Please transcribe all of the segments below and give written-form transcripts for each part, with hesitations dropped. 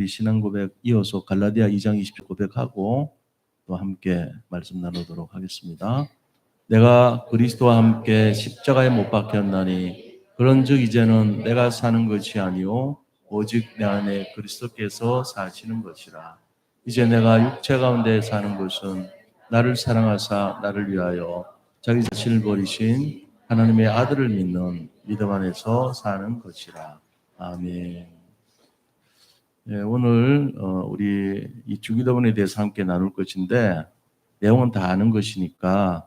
이 신앙 고백 이어서 갈라디아 2장 20절 고백하고 또 함께 말씀 나누도록 하겠습니다. 내가 그리스도와 함께 십자가에 못 박혔나니 그런즉 이제는 내가 사는 것이 아니요 오직 내 안에 그리스도께서 사시는 것이라. 이제 내가 육체 가운데 사는 것은 나를 사랑하사 나를 위하여 자기 자신을 버리신 하나님의 아들을 믿는 믿음 안에서 사는 것이라. 아멘. 예, 오늘 우리 이 주기도문에 대해서 함께 나눌 것인데 내용은 다 아는 것이니까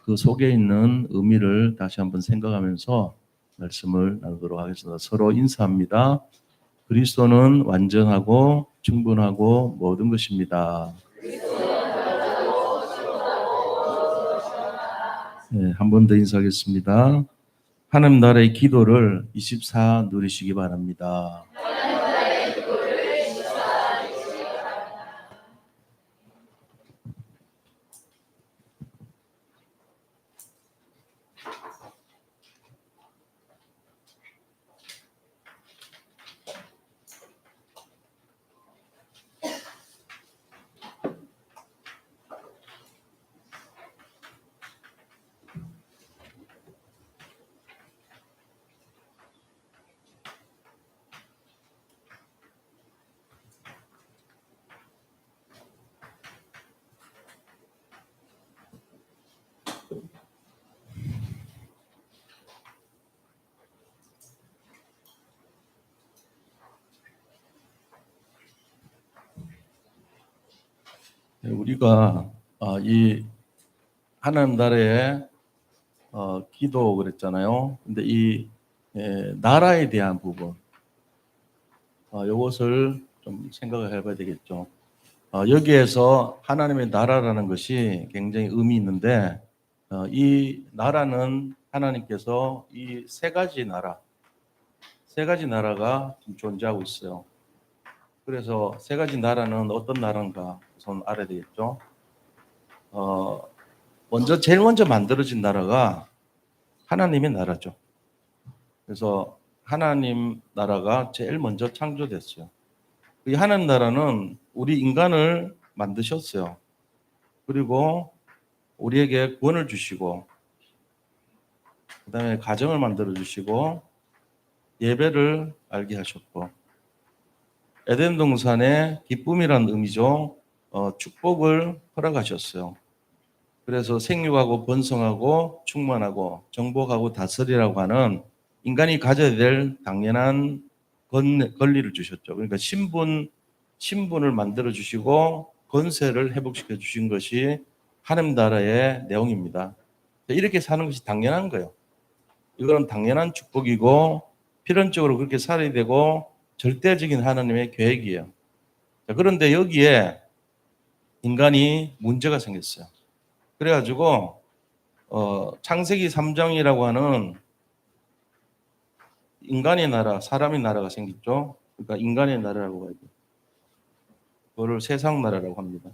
그 속에 있는 의미를 다시 한번 생각하면서 말씀을 나누도록 하겠습니다. 서로 인사합니다. 그리스도는 완전하고 충분하고 모든 것입니다. 네, 한 번 더 인사하겠습니다. 하나님 나라의 기도를 24 누리시기 바랍니다. 우리가 이 하나님 나라의 기도 그랬잖아요. 근데 이 나라에 대한 부분 이것을 좀 생각을 해봐야 되겠죠. 여기에서 하나님의 나라라는 것이 굉장히 의미 있는데 이 나라는 하나님께서 이 세 가지 나라가 지금 존재하고 있어요. 그래서 세 가지 나라는 어떤 나라인가 우선 알아야 되겠죠. 제일 먼저 만들어진 나라가 하나님의 나라죠. 그래서 하나님 나라가 제일 먼저 창조됐어요. 이 하나님 나라는 우리 인간을 만드셨어요. 그리고 우리에게 구원을 주시고, 그 다음에 가정을 만들어 주시고, 예배를 알게 하셨고, 에덴 동산의 기쁨이라는 의미죠. 축복을 허락하셨어요. 그래서 생육하고 번성하고 충만하고 정복하고 다스리라고 하는 인간이 가져야 될 당연한 권리를 주셨죠. 그러니까 신분을 만들어 주시고 권세를 회복시켜 주신 것이 하나님 나라의 내용입니다. 이렇게 사는 것이 당연한 거예요. 이거는 당연한 축복이고 필연적으로 그렇게 살아야 되고 절대적인 하나님의 계획이에요. 그런데 여기에 인간이 문제가 생겼어요. 그래가지고 창세기 3장이라고 하는 인간의 나라, 사람의 나라가 생겼죠. 그러니까 인간의 나라라고 해야 돼요. 그거를 세상 나라라고 합니다.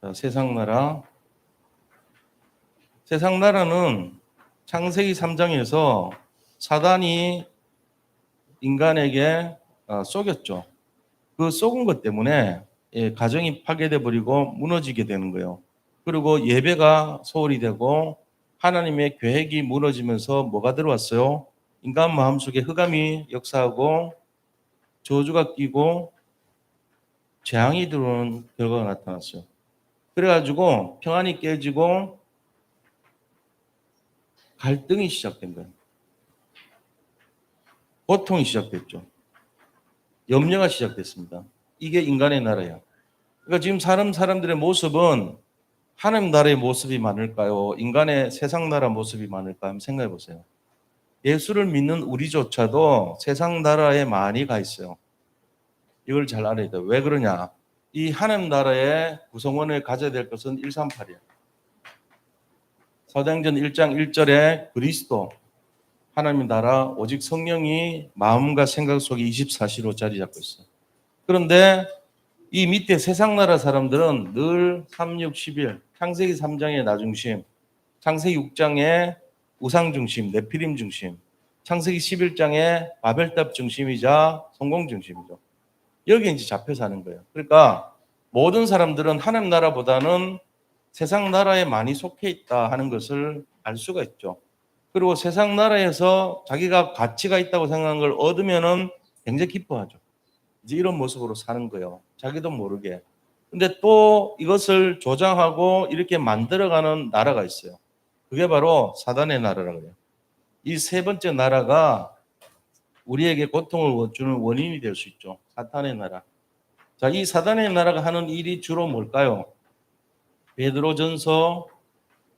자, 세상 나라는 창세기 3장에서 사단이 인간에게 속였죠. 그 속은 것 때문에 가정이 파괴돼 버리고 무너지게 되는 거예요. 그리고 예배가 소홀히 되고 하나님의 계획이 무너지면서 뭐가 들어왔어요? 인간 마음속에 흑암이 역사하고 저주가 끼고 재앙이 들어오는 결과가 나타났어요. 그래가지고 평안이 깨지고 갈등이 시작된 거예요. 고통이 시작됐죠. 염려가 시작됐습니다. 이게 인간의 나라예요. 그러니까 지금 사람들의 모습은 하나님 나라의 모습이 많을까요? 인간의 세상 나라 모습이 많을까요? 한번 생각해 보세요. 예수를 믿는 우리조차도 세상 나라에 많이 가 있어요. 이걸 잘 알아야 돼요. 왜 그러냐? 이 하나님 나라의 구성원을 가져야 될 것은 138이에요. 사도행전 1장 1절에 그리스도, 하나님의 나라, 오직 성령이 마음과 생각 속에 24시로 자리 잡고 있어요. 그런데 이 밑에 세상 나라 사람들은 늘 3, 6, 11, 창세기 3장의 나중심, 창세기 6장의 우상 중심, 네피림 중심, 창세기 11장의 바벨탑 중심이자 성공 중심이죠. 여기에 이제 잡혀 사는 거예요. 그러니까 모든 사람들은 하나님 나라보다는 세상 나라에 많이 속해 있다 하는 것을 알 수가 있죠. 그리고 세상 나라에서 자기가 가치가 있다고 생각하는 걸 얻으면은 굉장히 기뻐하죠. 이제 이런 모습으로 사는 거예요. 자기도 모르게. 근데 또 이것을 조장하고 이렇게 만들어가는 나라가 있어요. 그게 바로 사단의 나라라고 그래요. 이 세 번째 나라가 우리에게 고통을 주는 원인이 될 수 있죠. 사탄의 나라. 자, 이 사단의 나라가 하는 일이 주로 뭘까요? 베드로전서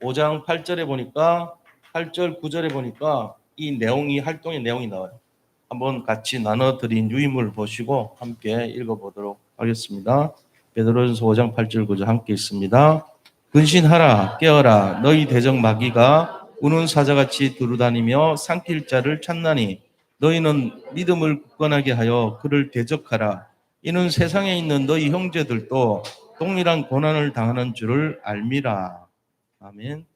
5장 8절에 보니까 8절 9절에 보니까 이 내용이 활동의 내용이 나와요. 한번 같이 나눠드린 유인물 보시고 함께 읽어보도록 하겠습니다. 베드로전서 5장 8절 9절 함께 있습니다. 근신하라 깨어라 너희 대적 마귀가 우는 사자같이 두루다니며 삼킬 자를 찾나니 너희는 믿음을 굳건하게 하여 그를 대적하라. 이는 세상에 있는 너희 형제들도 동일한 고난을 당하는 줄을 알미라. 아멘.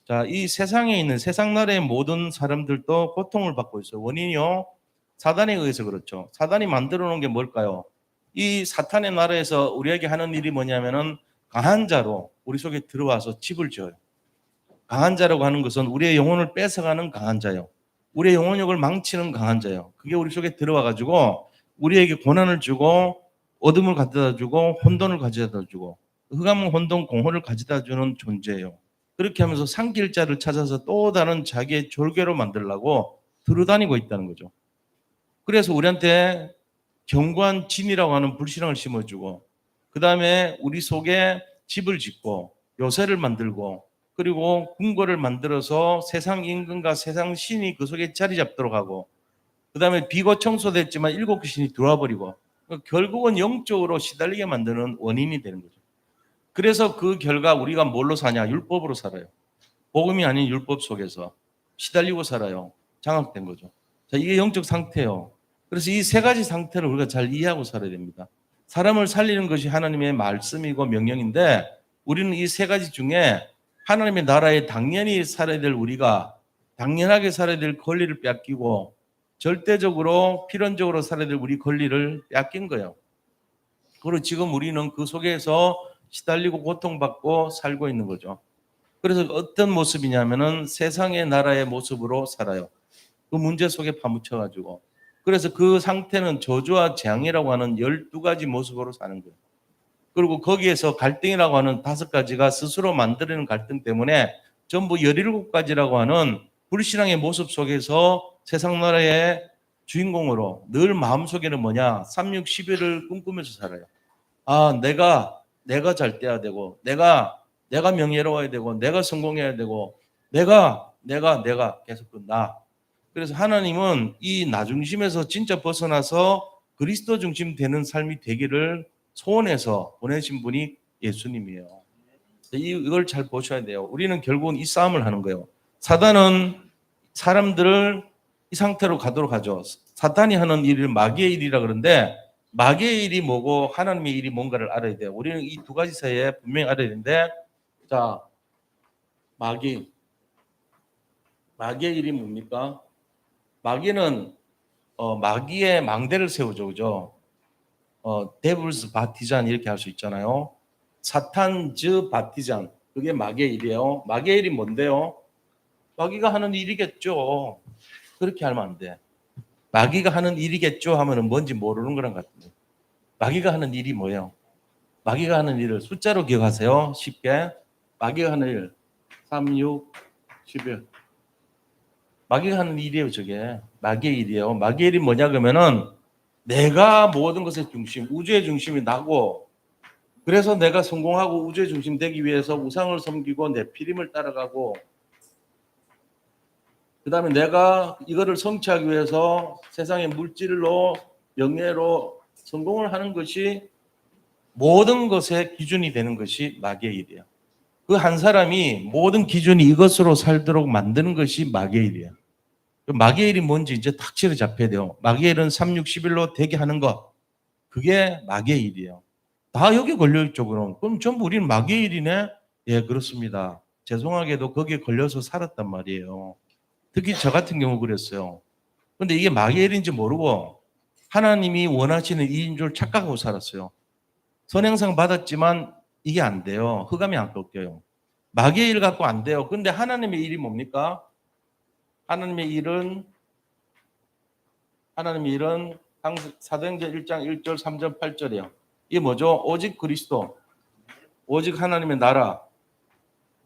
자, 이 세상에 있는 세상 나라의 모든 사람들도 고통을 받고 있어요. 원인이요? 사단에 의해서 그렇죠. 사단이 만들어 놓은 게 뭘까요? 이 사탄의 나라에서 우리에게 하는 일이 뭐냐면은 강한 자로 우리 속에 들어와서 집을 지어요. 강한 자라고 하는 것은 우리의 영혼을 뺏어가는 강한 자요. 우리의 영혼력을 망치는 강한 자요. 그게 우리 속에 들어와 가지고 우리에게 고난을 주고 어둠을 가져다 주고 혼돈을 가져다 주고 흑암 혼돈 공허를 가져다 주는 존재예요. 그렇게 하면서 상길자를 찾아서 또 다른 자기의 졸개로 만들려고 들어다니고 있다는 거죠. 그래서 우리한테 견고한 진이라고 하는 불신앙을 심어주고 그 다음에 우리 속에 집을 짓고 요새를 만들고 그리고 궁궐을 만들어서 세상 임금과 세상 신이 그 속에 자리 잡도록 하고 그 다음에 비고 청소됐지만 일곱 귀신이 들어와 버리고 결국은 영적으로 시달리게 만드는 원인이 되는 거죠. 그래서 그 결과 우리가 뭘로 사냐? 율법으로 살아요. 복음이 아닌 율법 속에서 시달리고 살아요. 장악된 거죠. 자, 이게 영적 상태예요. 그래서 이 세 가지 상태를 우리가 잘 이해하고 살아야 됩니다. 사람을 살리는 것이 하나님의 말씀이고 명령인데 우리는 이 세 가지 중에 하나님의 나라에 당연히 살아야 될 우리가 당연하게 살아야 될 권리를 뺏기고 절대적으로 필연적으로 살아야 될 우리 권리를 뺏긴 거예요. 그리고 지금 우리는 그 속에서 시달리고 고통받고 살고 있는 거죠. 그래서 어떤 모습이냐면은 세상의 나라의 모습으로 살아요. 그 문제 속에 파묻혀가지고. 그래서 그 상태는 저주와 재앙이라고 하는 12가지 모습으로 사는 거예요. 그리고 거기에서 갈등이라고 하는 5가지가 스스로 만들어낸 갈등 때문에 전부 17가지라고 하는 불신앙의 모습 속에서 세상 나라의 주인공으로 늘 마음속에는 뭐냐? 3, 6, 11을 꿈꾸면서 살아요. 아, 내가 잘 돼야 되고, 내가 명예로워야 되고, 내가 성공해야 되고, 내가 계속 그 나. 그래서 하나님은 이 나 중심에서 진짜 벗어나서 그리스도 중심 되는 삶이 되기를 소원해서 보내신 분이 예수님이에요. 이걸 잘 보셔야 돼요. 우리는 결국은 이 싸움을 하는 거예요. 사단은 사람들을 이 상태로 가도록 하죠. 사탄이 하는 일을 마귀의 일이라 그러는데 마귀의 일이 뭐고 하나님의 일이 뭔가를 알아야 돼요. 우리는 이 두 가지 사이에 분명히 알아야 되는데 자, 마귀의 일이 뭡니까? 마귀는 마귀의 망대를 세우죠. 그죠? 데블스 바티잔 이렇게 할 수 있잖아요. 사탄즈 바티잔. 그게 마귀의 일이에요. 마귀의 일이 뭔데요? 마귀가 하는 일이겠죠. 그렇게 하면 안 돼. 마귀가 하는 일이겠죠 하면은 뭔지 모르는 거랑 같은데. 마귀가 하는 일이 뭐예요? 마귀가 하는 일을 숫자로 기억하세요. 쉽게. 마귀가 하는 일. 3, 6, 11. 마귀가 하는 일이에요, 저게. 마귀의 일이에요. 마귀의 일이 뭐냐 그러면은 내가 모든 것의 중심, 우주의 중심이 나고 그래서 내가 성공하고 우주의 중심 되기 위해서 우상을 섬기고 내 피림을 따라가고 그 다음에 내가 이거를 성취하기 위해서 세상의 물질로 명예로 성공을 하는 것이 모든 것의 기준이 되는 것이 마귀의 일이에요. 그 한 사람이 모든 기준이 이것으로 살도록 만드는 것이 마귀의 일이에요. 마귀의 일이 뭔지 이제 탁 잡혀야 돼요. 마귀의 일은 3, 6, 11로 되게 하는 것. 그게 마귀의 일이에요. 다 여기 걸려있죠, 그럼. 그럼 전부 우리는 마귀의 일이네? 예, 그렇습니다. 죄송하게도 거기에 걸려서 살았단 말이에요. 특히 저 같은 경우 그랬어요. 근데 이게 마귀의 일인지 모르고 하나님이 원하시는 일인 줄 착각하고 살았어요. 선행상 받았지만 이게 안 돼요. 흑암이 안 꺾여요. 마귀의 일 갖고 안 돼요. 근데 하나님의 일이 뭡니까? 하나님의 일은 사도행전 1장 1절 3절 8절이에요. 이게 뭐죠? 오직 그리스도, 오직 하나님의 나라,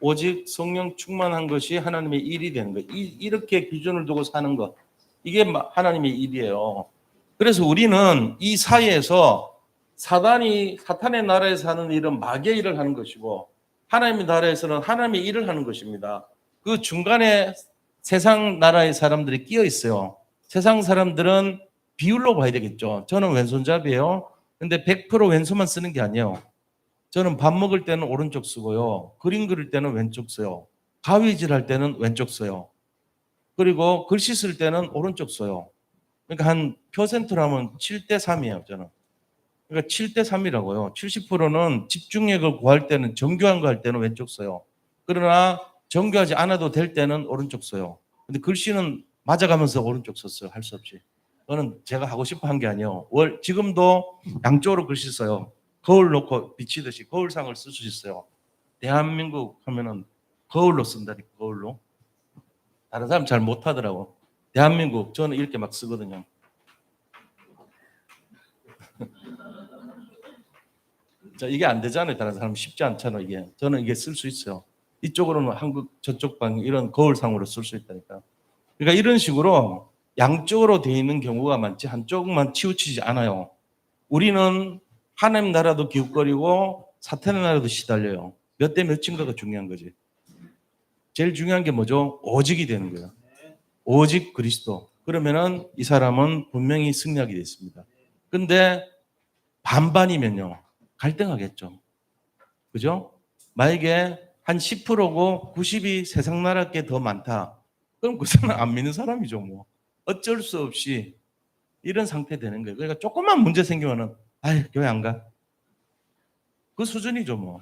오직 성령 충만한 것이 하나님의 일이 되는 거예요. 이렇게 기준을 두고 사는 것, 이게 하나님의 일이에요. 그래서 우리는 이 사이에서 사탄의 나라에 사는 일은 마귀의 일을 하는 것이고 하나님의 나라에서는 하나님의 일을 하는 것입니다. 그 중간에 세상 나라의 사람들이 끼어 있어요. 세상 사람들은 비율로 봐야 되겠죠. 저는 왼손잡이에요. 근데 100% 왼손만 쓰는 게 아니에요. 저는 밥 먹을 때는 오른쪽 쓰고요. 그림 그릴 때는 왼쪽 써요. 가위질 할 때는 왼쪽 써요. 그리고 글씨 쓸 때는 오른쪽 써요. 그러니까 한 퍼센트로 하면 7대 3이에요, 저는. 그러니까 7대 3이라고요. 70%는 집중력을 구할 때는 정교한 거 할 때는 왼쪽 써요. 그러나 정교하지 않아도 될 때는 오른쪽 써요. 근데 글씨는 맞아가면서 오른쪽 썼어요. 할 수 없이. 그거는 제가 하고 싶어 한 게 아니에요. 지금도 양쪽으로 글씨 써요. 거울 놓고 비치듯이 거울상을 쓸 수 있어요. 대한민국 하면은 거울로 쓴다니까, 거울로. 다른 사람 잘 못하더라고. 대한민국, 저는 이렇게 막 쓰거든요. 자, 이게 안 되잖아요. 다른 사람 쉽지 않잖아요. 이게. 저는 이게 쓸 수 있어요. 이쪽으로는 한국, 저쪽 방 이런 거울상으로 쓸 수 있다니까. 그러니까 이런 식으로 양쪽으로 되어 있는 경우가 많지 한쪽만 치우치지 않아요. 우리는 하나님 나라도 기웃거리고 사탄의 나라도 시달려요. 몇 대 몇인가가 중요한 거지. 제일 중요한 게 뭐죠? 오직이 되는 거예요. 오직 그리스도. 그러면은 이 사람은 분명히 승리하게 됐습니다. 근데 반반이면요. 갈등하겠죠. 그죠? 만약에 한 10%고 90이 세상 나라께 더 많다. 그럼 그 사람 안 믿는 사람이죠, 뭐. 어쩔 수 없이 이런 상태 되는 거예요. 그러니까 조금만 문제 생기면은, 아이, 교회 안 가. 그 수준이죠, 뭐.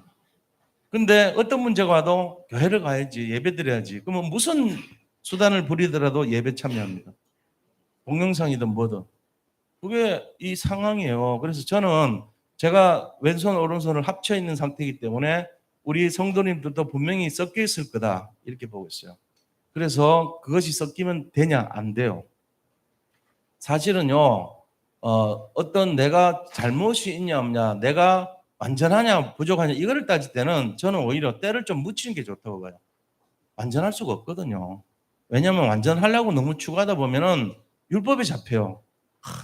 근데 어떤 문제가 와도 교회를 가야지, 예배 드려야지. 그러면 무슨 수단을 부리더라도 예배 참여합니다. 동영상이든 뭐든. 그게 이 상황이에요. 그래서 저는 제가 왼손, 오른손을 합쳐 있는 상태이기 때문에 우리 성도님들도 분명히 섞여 있을 거다. 이렇게 보고 있어요. 그래서 그것이 섞이면 되냐? 안 돼요. 사실은요, 어떤 내가 잘못이 있냐 없냐, 내가 완전하냐 부족하냐 이거를 따질 때는 저는 오히려 때를 좀 묻히는 게 좋다고 봐요. 완전할 수가 없거든요. 왜냐하면 완전하려고 너무 추구하다 보면은 율법에 잡혀요.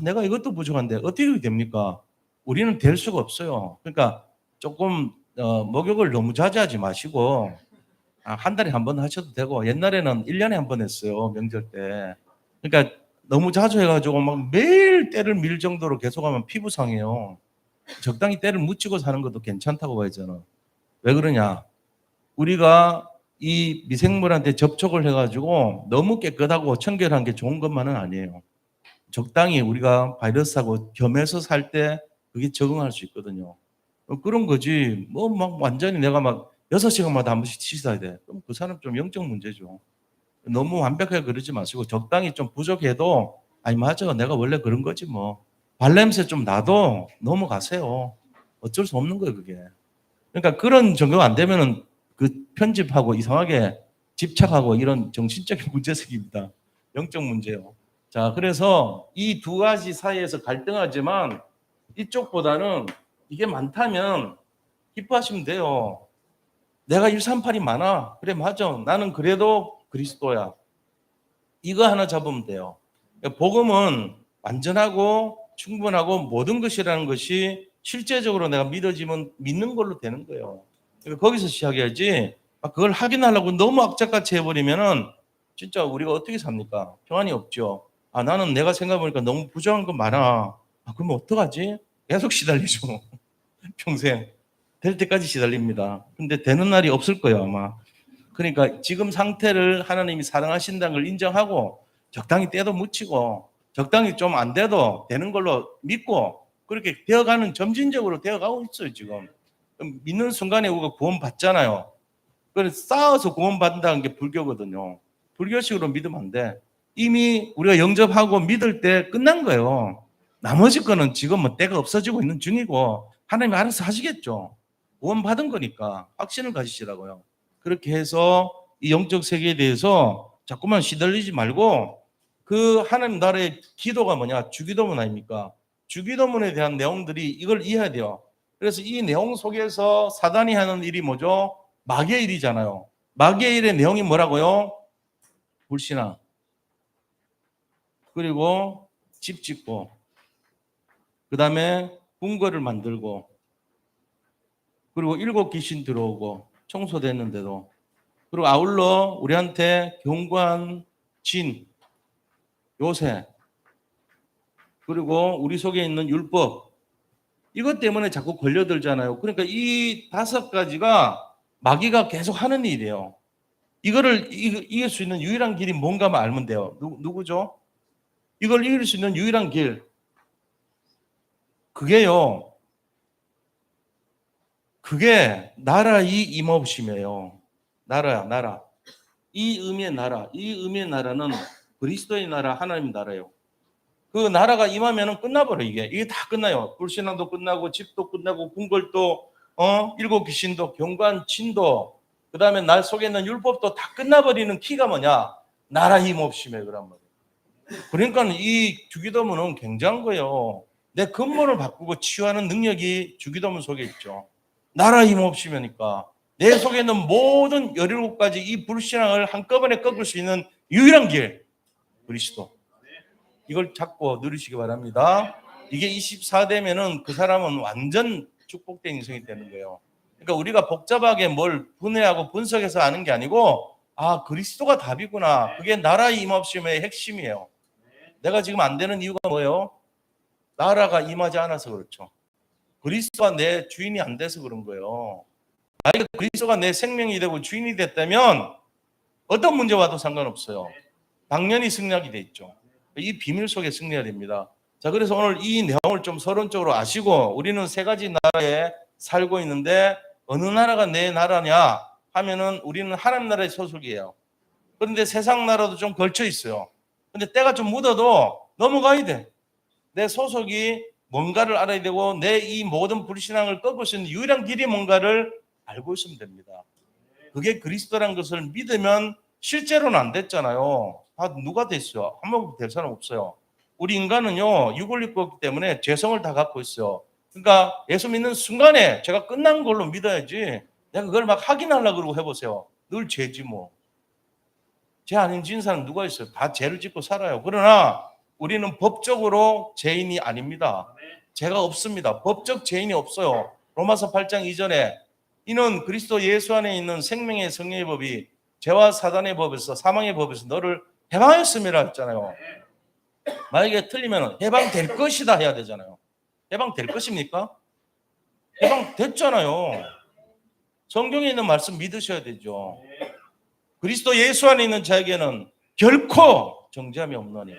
내가 이것도 부족한데 어떻게 됩니까? 우리는 될 수가 없어요. 그러니까 조금 목욕을 너무 자주 하지 마시고 한 달에 한 번 하셔도 되고 옛날에는 1년에 한 번 했어요. 명절 때. 그러니까 너무 자주 해가지고 막 매일 때를 밀 정도로 계속하면 피부 상해요. 적당히 때를 묻히고 사는 것도 괜찮다고 봐요, 저는. 왜 그러냐? 우리가 이 미생물한테 접촉을 해가지고 너무 깨끗하고 청결한 게 좋은 것만은 아니에요. 적당히 우리가 바이러스하고 겸해서 살 때 그게 적응할 수 있거든요. 그런 거지. 뭐 막 완전히 내가 막 6시간마다 한 번씩 씻어야 돼. 그럼 그 사람 좀 영적 문제죠. 너무 완벽하게 그러지 마시고 적당히 좀 부족해도 아니 맞아 내가 원래 그런 거지 뭐 발냄새 좀 나도 넘어가세요. 어쩔 수 없는 거예요 그게. 그러니까 그런 정도가 안 되면은 그 편집하고 이상하게 집착하고 이런 정신적인 문제 생깁니다. 영적 문제요. 자 그래서 이 두 가지 사이에서 갈등하지만 이쪽보다는 이게 많다면 기뻐하시면 돼요. 내가 138이 많아. 그래 맞아. 나는 그래도 그리스도야. 이거 하나 잡으면 돼요. 복음은 완전하고 충분하고 모든 것이라는 것이 실제적으로 내가 믿어지면 믿는 걸로 되는 거예요. 그러니까 거기서 시작해야지 그걸 확인하려고 너무 악착같이 해버리면은 진짜 우리가 어떻게 삽니까? 평안이 없죠. 나는 내가 생각해보니까 너무 부정한 거 많아. 그러면 어떡하지? 계속 시달리죠. 평생. 될 때까지 시달립니다. 근데 되는 날이 없을 거예요, 아마. 그러니까 지금 상태를 하나님이 사랑하신다는 걸 인정하고 적당히 때도 묻히고 적당히 좀 안 돼도 되는 걸로 믿고 그렇게 되어가는 점진적으로 되어가고 있어요, 지금. 믿는 순간에 우리가 구원 받잖아요. 그래서 쌓아서 구원 받는다는 게 불교거든요. 불교식으로 믿으면 안 돼. 이미 우리가 영접하고 믿을 때 끝난 거예요. 나머지 거는 지금 뭐 때가 없어지고 있는 중이고 하나님이 알아서 하시겠죠. 구원 받은 거니까 확신을 가지시라고요. 그렇게 해서 이 영적 세계에 대해서 자꾸만 시들리지 말고 그 하나님 나라의 기도가 뭐냐? 주기도문 아닙니까? 주기도문에 대한 내용들이 이걸 이해해야 돼요. 그래서 이 내용 속에서 사단이 하는 일이 뭐죠? 마귀의 일이잖아요. 마귀의 일의 내용이 뭐라고요? 불신앙. 그리고 집 짓고, 그 다음에 궁궐을 만들고, 그리고 7 귀신 들어오고, 청소됐는데도, 그리고 아울러 우리한테 경관, 진, 요새, 그리고 우리 속에 있는 율법, 이것 때문에 자꾸 걸려들잖아요. 그러니까 이 5가지가 마귀가 계속 하는 일이에요. 이거를 이길 수 있는 유일한 길이 뭔가만 알면 돼요. 누구죠? 이걸 이길 수 있는 유일한 길. 그게요. 그게 나라의 임하심이에요. 나라야, 나라. 이 의미의 나라. 이 의미의 나라는 그리스도의 나라, 하나님 나라예요. 그 나라가 임하면은 끝나버려, 이게. 이게 다 끝나요. 불신앙도 끝나고, 집도 끝나고, 궁궐도, 7 귀신도, 경관, 진도, 그 다음에 날 속에 있는 율법도 다 끝나버리는 키가 뭐냐? 나라 임없심에 그란 말이에요. 그러니까 이 주기도문은 굉장한 거예요. 내 근본을 바꾸고 치유하는 능력이 주기도문 속에 있죠. 나라 임없심이니까. 내 속에 있는 모든 17가지 이 불신앙을 한꺼번에 꺾을 수 있는 유일한 길, 그리스도. 이걸 잡고 누리시기 바랍니다. 이게 24되면은 그 사람은 완전 축복된 인생이 되는 거예요. 그러니까 우리가 복잡하게 뭘 분해하고 분석해서 아는 게 아니고, 아, 그리스도가 답이구나. 그게 나라의 임없음의 핵심이에요. 내가 지금 안 되는 이유가 뭐예요? 나라가 임하지 않아서 그렇죠. 그리스도가 내 주인이 안 돼서 그런 거예요. 만약에 그리스도가 내 생명이 되고 주인이 됐다면 어떤 문제 와도 상관없어요. 당연히 승리하게 돼 있죠. 이 비밀 속에 승리해야 됩니다. 자, 그래서 오늘 이 내용을 좀 서론적으로 아시고, 우리는 3가지 나라에 살고 있는데 어느 나라가 내 나라냐 하면은 우리는 하나님 나라의 소속이에요. 그런데 세상 나라도 좀 걸쳐 있어요. 근데 때가 좀 묻어도 넘어가야 돼. 내 소속이 뭔가를 알아야 되고, 내 이 모든 불신앙을 꺾을 수 있는 유일한 길이 뭔가를 알고 있으면 됩니다. 그게 그리스도라는 것을 믿으면 실제로는 안 됐잖아요. 누가 됐어요? 한 번 될 사람 없어요. 우리 인간은요, 육을 입고 있기 때문에 죄성을 다 갖고 있어요. 그러니까 예수 믿는 순간에 제가 끝난 걸로 믿어야지, 내가 그걸 막 확인하려고 그러고 해보세요. 늘 죄지 뭐. 죄 아닌 지은 사람 누가 있어요? 다 죄를 짓고 살아요. 그러나 우리는 법적으로 죄인이 아닙니다. 죄가 없습니다. 법적 죄인이 없어요. 로마서 8장 이전에 이는 그리스도 예수 안에 있는 생명의 성령의 법이 죄와 사단의 법에서, 사망의 법에서 너를 해방했음이라 했잖아요. 만약에 틀리면 해방될 것이다 해야 되잖아요. 해방될 것입니까? 해방됐잖아요. 성경에 있는 말씀 믿으셔야 되죠. 그리스도 예수 안에 있는 자에게는 결코 정죄함이 없노니.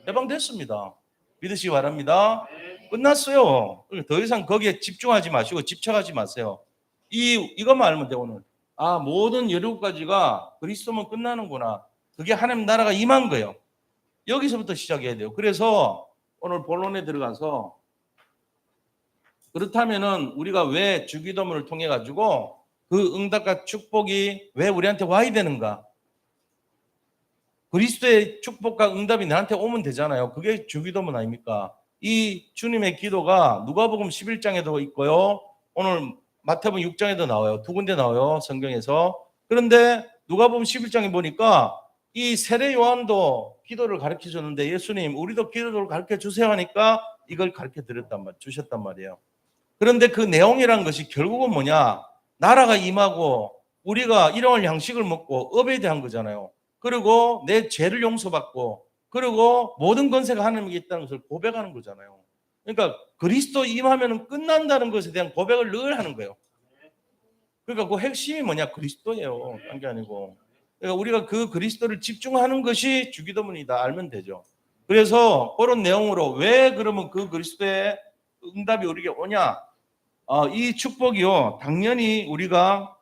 해방됐습니다. 믿으시기 바랍니다. 끝났어요. 더 이상 거기에 집중하지 마시고 집착하지 마세요. 이것만 알면 돼, 오늘. 아, 모든 17가지가 그리스도면 끝나는구나. 그게 하나님 나라가 임한 거예요. 여기서부터 시작해야 돼요. 그래서 오늘 본론에 들어가서, 그렇다면은 우리가 왜 주기도문을 통해 가지고 그 응답과 축복이 왜 우리한테 와야 되는가? 그리스도의 축복과 응답이 나한테 오면 되잖아요. 그게 주기도문 아닙니까? 이 주님의 기도가 누가복음 11장에도 있고요. 오늘 마태복음 6장에도 나와요. 2군데 나와요. 성경에서. 그런데 누가복음 11장에 보니까 이 세례 요한도 기도를 가르쳐 줬는데, 예수님 우리도 기도를 가르쳐 주세요 하니까 이걸 가르쳐 주셨단 말이에요. 그런데 그 내용이란 것이 결국은 뭐냐? 나라가 임하고 우리가 일용할 양식을 먹고 업에 대한 거잖아요. 그리고 내 죄를 용서받고, 그리고 모든 권세가 하나님께 있다는 것을 고백하는 거잖아요. 그러니까 그리스도 임하면 끝난다는 것에 대한 고백을 늘 하는 거예요. 그러니까 그 핵심이 뭐냐? 그리스도예요. 딴 게 아니고. 그러니까 우리가 그 그리스도를 집중하는 것이 주기도문이다 알면 되죠. 그래서 그런 내용으로 왜 그러면 그 그리스도의 응답이 우리에게 오냐? 이 축복이요. 당연히 우리가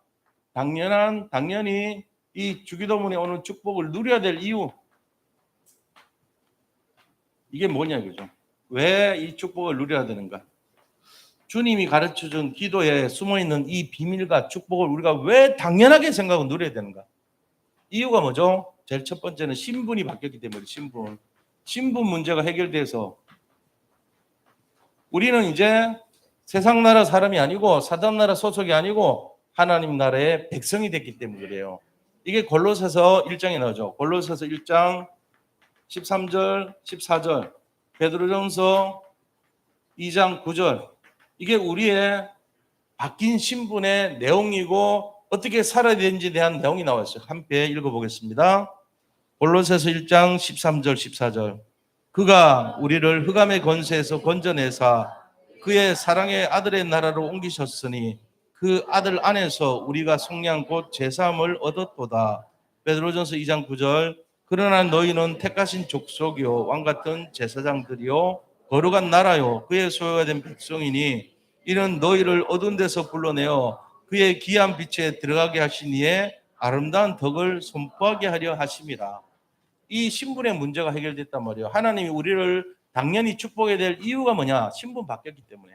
당연히 이 주기도문에 오는 축복을 누려야 될 이유, 이게 뭐냐 이거죠. 왜 이 축복을 누려야 되는가? 주님이 가르쳐준 기도에 숨어있는 이 비밀과 축복을 우리가 왜 당연하게 생각하고 누려야 되는가? 이유가 뭐죠? 제일 첫 번째는 신분이 바뀌었기 때문에 신분 문제가 해결돼서 우리는 이제 세상 나라 사람이 아니고 사단 나라 소속이 아니고 하나님 나라의 백성이 됐기 때문에 그래요. 이게 골로새서 1장에 나오죠. 골로새서 1장 13절, 14절, 베드로전서 2장 9절. 이게 우리의 바뀐 신분의 내용이고 어떻게 살아야 되는지에 대한 내용이 나와 있어요. 함께 읽어보겠습니다. 골로새서 1장 13절, 14절. 그가 우리를 흑암의 권세에서 건져내사 그의 사랑의 아들의 나라로 옮기셨으니 그 아들 안에서 우리가 속량 곧 제사함을 얻었도다. 베드로전서 2장 9절. 그러나 너희는 택하신 족속이요 왕같은 제사장들이요 거룩한 나라요 그의 소유가 된 백성이니 이는 너희를 어두운 데서 불러내어 그의 귀한 빛에 들어가게 하시니에 아름다운 덕을 선포하게 하려 하심이라. 이 신분의 문제가 해결됐단 말이에요. 하나님이 우리를 당연히 축복해야 될 이유가 뭐냐? 신분 바뀌었기 때문에.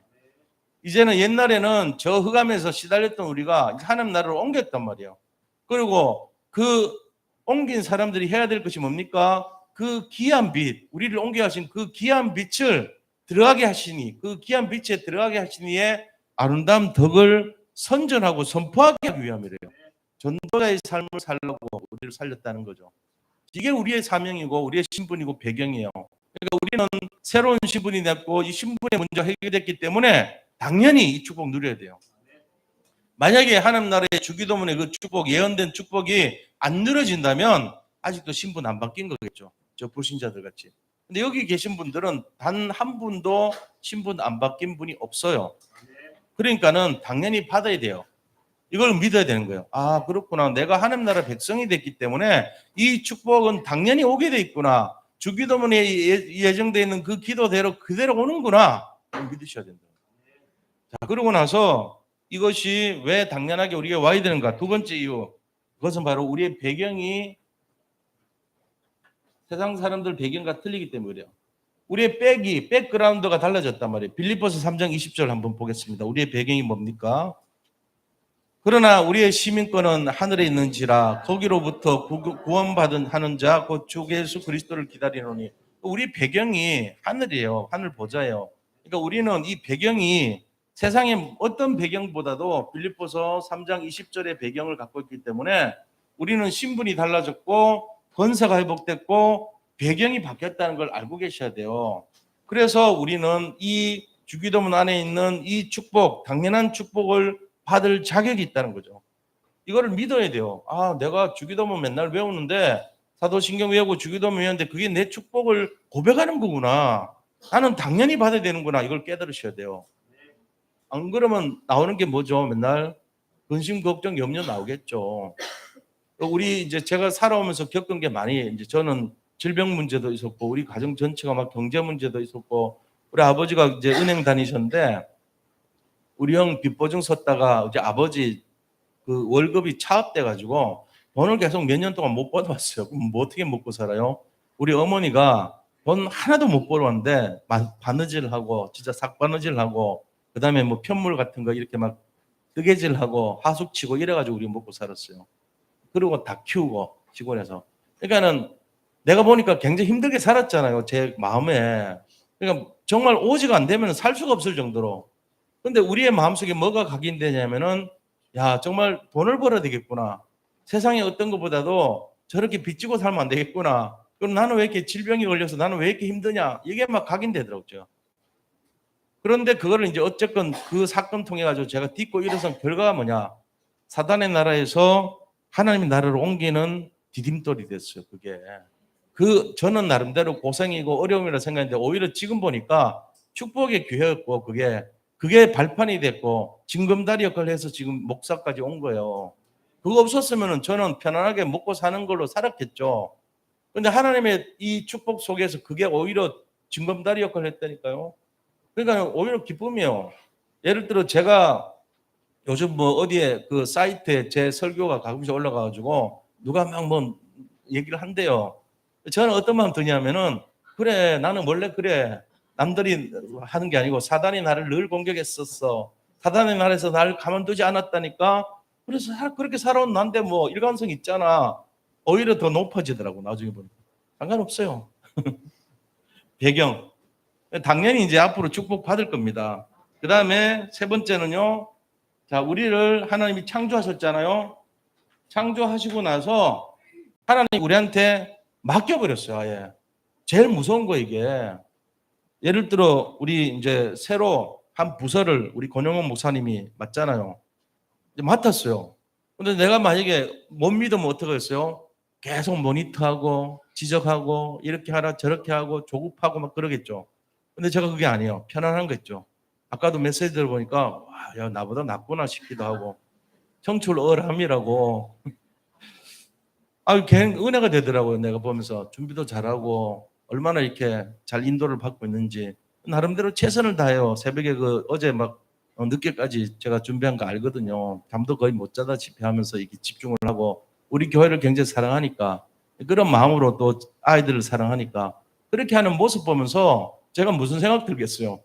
이제는 옛날에는 저 흑암에서 시달렸던 우리가 하나님 나라로 옮겼단 말이에요. 그리고 그 옮긴 사람들이 해야 될 것이 뭡니까? 그 귀한 빛, 우리를 옮겨 하신 그 귀한 빛을 들어가게 하시니, 그 귀한 빛에 들어가게 하시니에 아름다운 덕을 선전하고 선포하게 하기 위함이래요. 전도자의 삶을 살려고 우리를 살렸다는 거죠. 이게 우리의 사명이고 우리의 신분이고 배경이에요. 그러니까 우리는 새로운 신분이 됐고 이 신분의 문제가 해결됐기 때문에 당연히 이 축복 누려야 돼요. 만약에 하나님 나라의 주기도문의 그 축복, 예언된 축복이 안 누려진다면 아직도 신분 안 바뀐 거겠죠. 저 불신자들 같이. 근데 여기 계신 분들은 단 한 분도 신분 안 바뀐 분이 없어요. 그러니까는 당연히 받아야 돼요. 이걸 믿어야 되는 거예요. 아, 그렇구나. 내가 하나님 나라 백성이 됐기 때문에 이 축복은 당연히 오게 돼 있구나. 주기도문에 예정되어 있는 그 기도대로 그대로 오는구나. 믿으셔야 된다. 자, 그러고 나서 이것이 왜 당연하게 우리가 와야 되는가? 두 번째 이유. 그것은 바로 우리의 배경이 세상 사람들 배경과 틀리기 때문에 그래요. 우리의 백그라운드가 달라졌단 말이에요. 빌립보서 3장 20절 한번 보겠습니다. 우리의 배경이 뭡니까? 그러나 우리의 시민권은 하늘에 있는지라 거기로부터 구원받은 하는 자 곧 주 예수 그리스도를 기다리노니 우리 배경이 하늘이에요. 하늘 보좌예요. 그러니까 우리는 이 배경이 세상의 어떤 배경보다도 빌립보서 3장 20절의 배경을 갖고 있기 때문에 우리는 신분이 달라졌고 권세가 회복됐고 배경이 바뀌었다는 걸 알고 계셔야 돼요. 그래서 우리는 이 주기도문 안에 있는 이 축복, 당연한 축복을 받을 자격이 있다는 거죠. 이거를 믿어야 돼요. 아, 내가 주기도문 맨날 외우는데 사도신경 외우고 주기도문 외우는데 그게 내 축복을 고백하는 거구나. 나는 당연히 받아야 되는구나. 이걸 깨달으셔야 돼요. 안 그러면 나오는 게 뭐죠? 맨날 근심, 걱정, 염려 나오겠죠. 우리 이제 제가 살아오면서 겪은 게 많이 이제 저는 질병 문제도 있었고 우리 가정 전체가 막 경제 문제도 있었고 우리 아버지가 이제 은행 다니셨는데 우리 형 빚보증 섰다가 이제 아버지 그 월급이 차압돼 가지고 돈을 계속 몇 년 동안 못 받아왔어요. 그럼 뭐 어떻게 먹고 살아요? 우리 어머니가 돈 하나도 못 벌었는데 바느질하고 진짜 삭바느질하고 그다음에 뭐 편물 같은 거 이렇게 막 뜨개질하고 하숙치고 이래가지고 우리 먹고 살았어요. 그리고 다 키우고 시골에서. 그러니까는 내가 보니까 굉장히 힘들게 살았잖아요. 제 마음에. 그러니까 정말 오지가 안 되면 살 수가 없을 정도로. 근데 우리의 마음속에 뭐가 각인되냐면은 야 정말 돈을 벌어야 되겠구나. 세상에 어떤 것보다도 저렇게 빚지고 살면 안 되겠구나. 그럼 나는 왜 이렇게 질병이 걸려서 나는 왜 이렇게 힘드냐. 이게 막 각인되더라고요. 그런데 그거를 이제 어쨌건 그 사건 통해 가지고 제가 딛고 일어선 결과가 뭐냐. 사단의 나라에서 하나님의 나라로 옮기는 디딤돌이 됐어요. 그게. 저는 나름대로 고생이고 어려움이라 생각했는데 오히려 지금 보니까 축복의 기회였고 그게 발판이 됐고 징검다리 역할을 해서 지금 목사까지 온 거예요. 그거 없었으면 저는 편안하게 먹고 사는 걸로 살았겠죠. 그런데 하나님의 이 축복 속에서 그게 오히려 징검다리 역할을 했다니까요. 그러니까 오히려 기쁨이에요. 예를 들어 제가 요즘 뭐 어디에 그 사이트에 제 설교가 가끔씩 올라가가지고 누가 막 뭐 얘기를 한대요. 저는 어떤 마음 드냐면은 그래 나는 원래 그래 남들이 하는 게 아니고 사단이 나를 늘 공격했었어. 사단의 날에서 나를 가만두지 않았다니까. 그래서 그렇게 살아온 난데 뭐 일관성 있잖아. 오히려 더 높아지더라고 나중에 보니까. 상관없어요. 배경. 당연히 이제 앞으로 축복 받을 겁니다. 그 다음에 세 번째는요. 자, 우리를 하나님이 창조하셨잖아요. 창조하시고 나서 하나님이 우리한테 맡겨버렸어요. 아예. 제일 무서운 거 이게. 예를 들어 우리 이제 새로 한 부서를 우리 권영원 목사님이 맡잖아요. 이제 맡았어요. 근데 내가 만약에 못 믿으면 어떻게 했어요? 계속 모니터하고 지적하고 이렇게 하라 저렇게 하고 조급하고 막 그러겠죠. 근데 제가 그게 아니에요. 편안한 거 있죠. 아까도 메시지 들어보니까 와, 야, 나보다 낫구나 싶기도 하고 청출어람이라고 은혜가 되더라고요. 내가 보면서 준비도 잘하고 얼마나 이렇게 잘 인도를 받고 있는지 나름대로 최선을 다해요. 새벽에 어제 막 늦게까지 제가 준비한 거 알거든요. 잠도 거의 못 자다시피 하면서 이렇게 집중을 하고 우리 교회를 굉장히 사랑하니까 그런 마음으로 또 아이들을 사랑하니까 그렇게 하는 모습 보면서 제가 무슨 생각 들겠어요?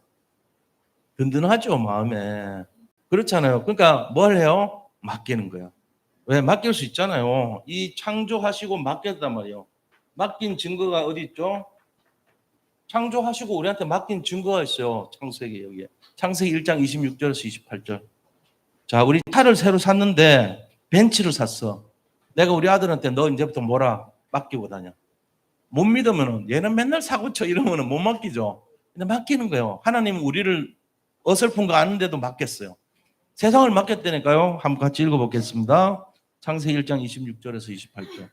든든하죠, 마음에. 그렇잖아요. 그러니까 뭘 해요? 맡기는 거예요. 왜? 맡길 수 있잖아요. 이 창조하시고 맡겼단 말이에요. 맡긴 증거가 어디 있죠? 창조하시고 우리한테 맡긴 증거가 있어요. 창세기 여기에. 창세기 1장 26절에서 28절. 자, 우리 차를 새로 샀는데 벤츠를 샀어. 내가 우리 아들한테 너 이제부터 뭐라 맡기고 다녀. 못 믿으면은 얘는 맨날 사고 쳐 이러면은 못 맡기죠. 근데 맡기는 거예요. 하나님은 우리를 어설픈 거 아는데도 맡겼어요. 세상을 맡겼다니까요. 한번 같이 읽어보겠습니다. 창세기 1장 26절에서 28절.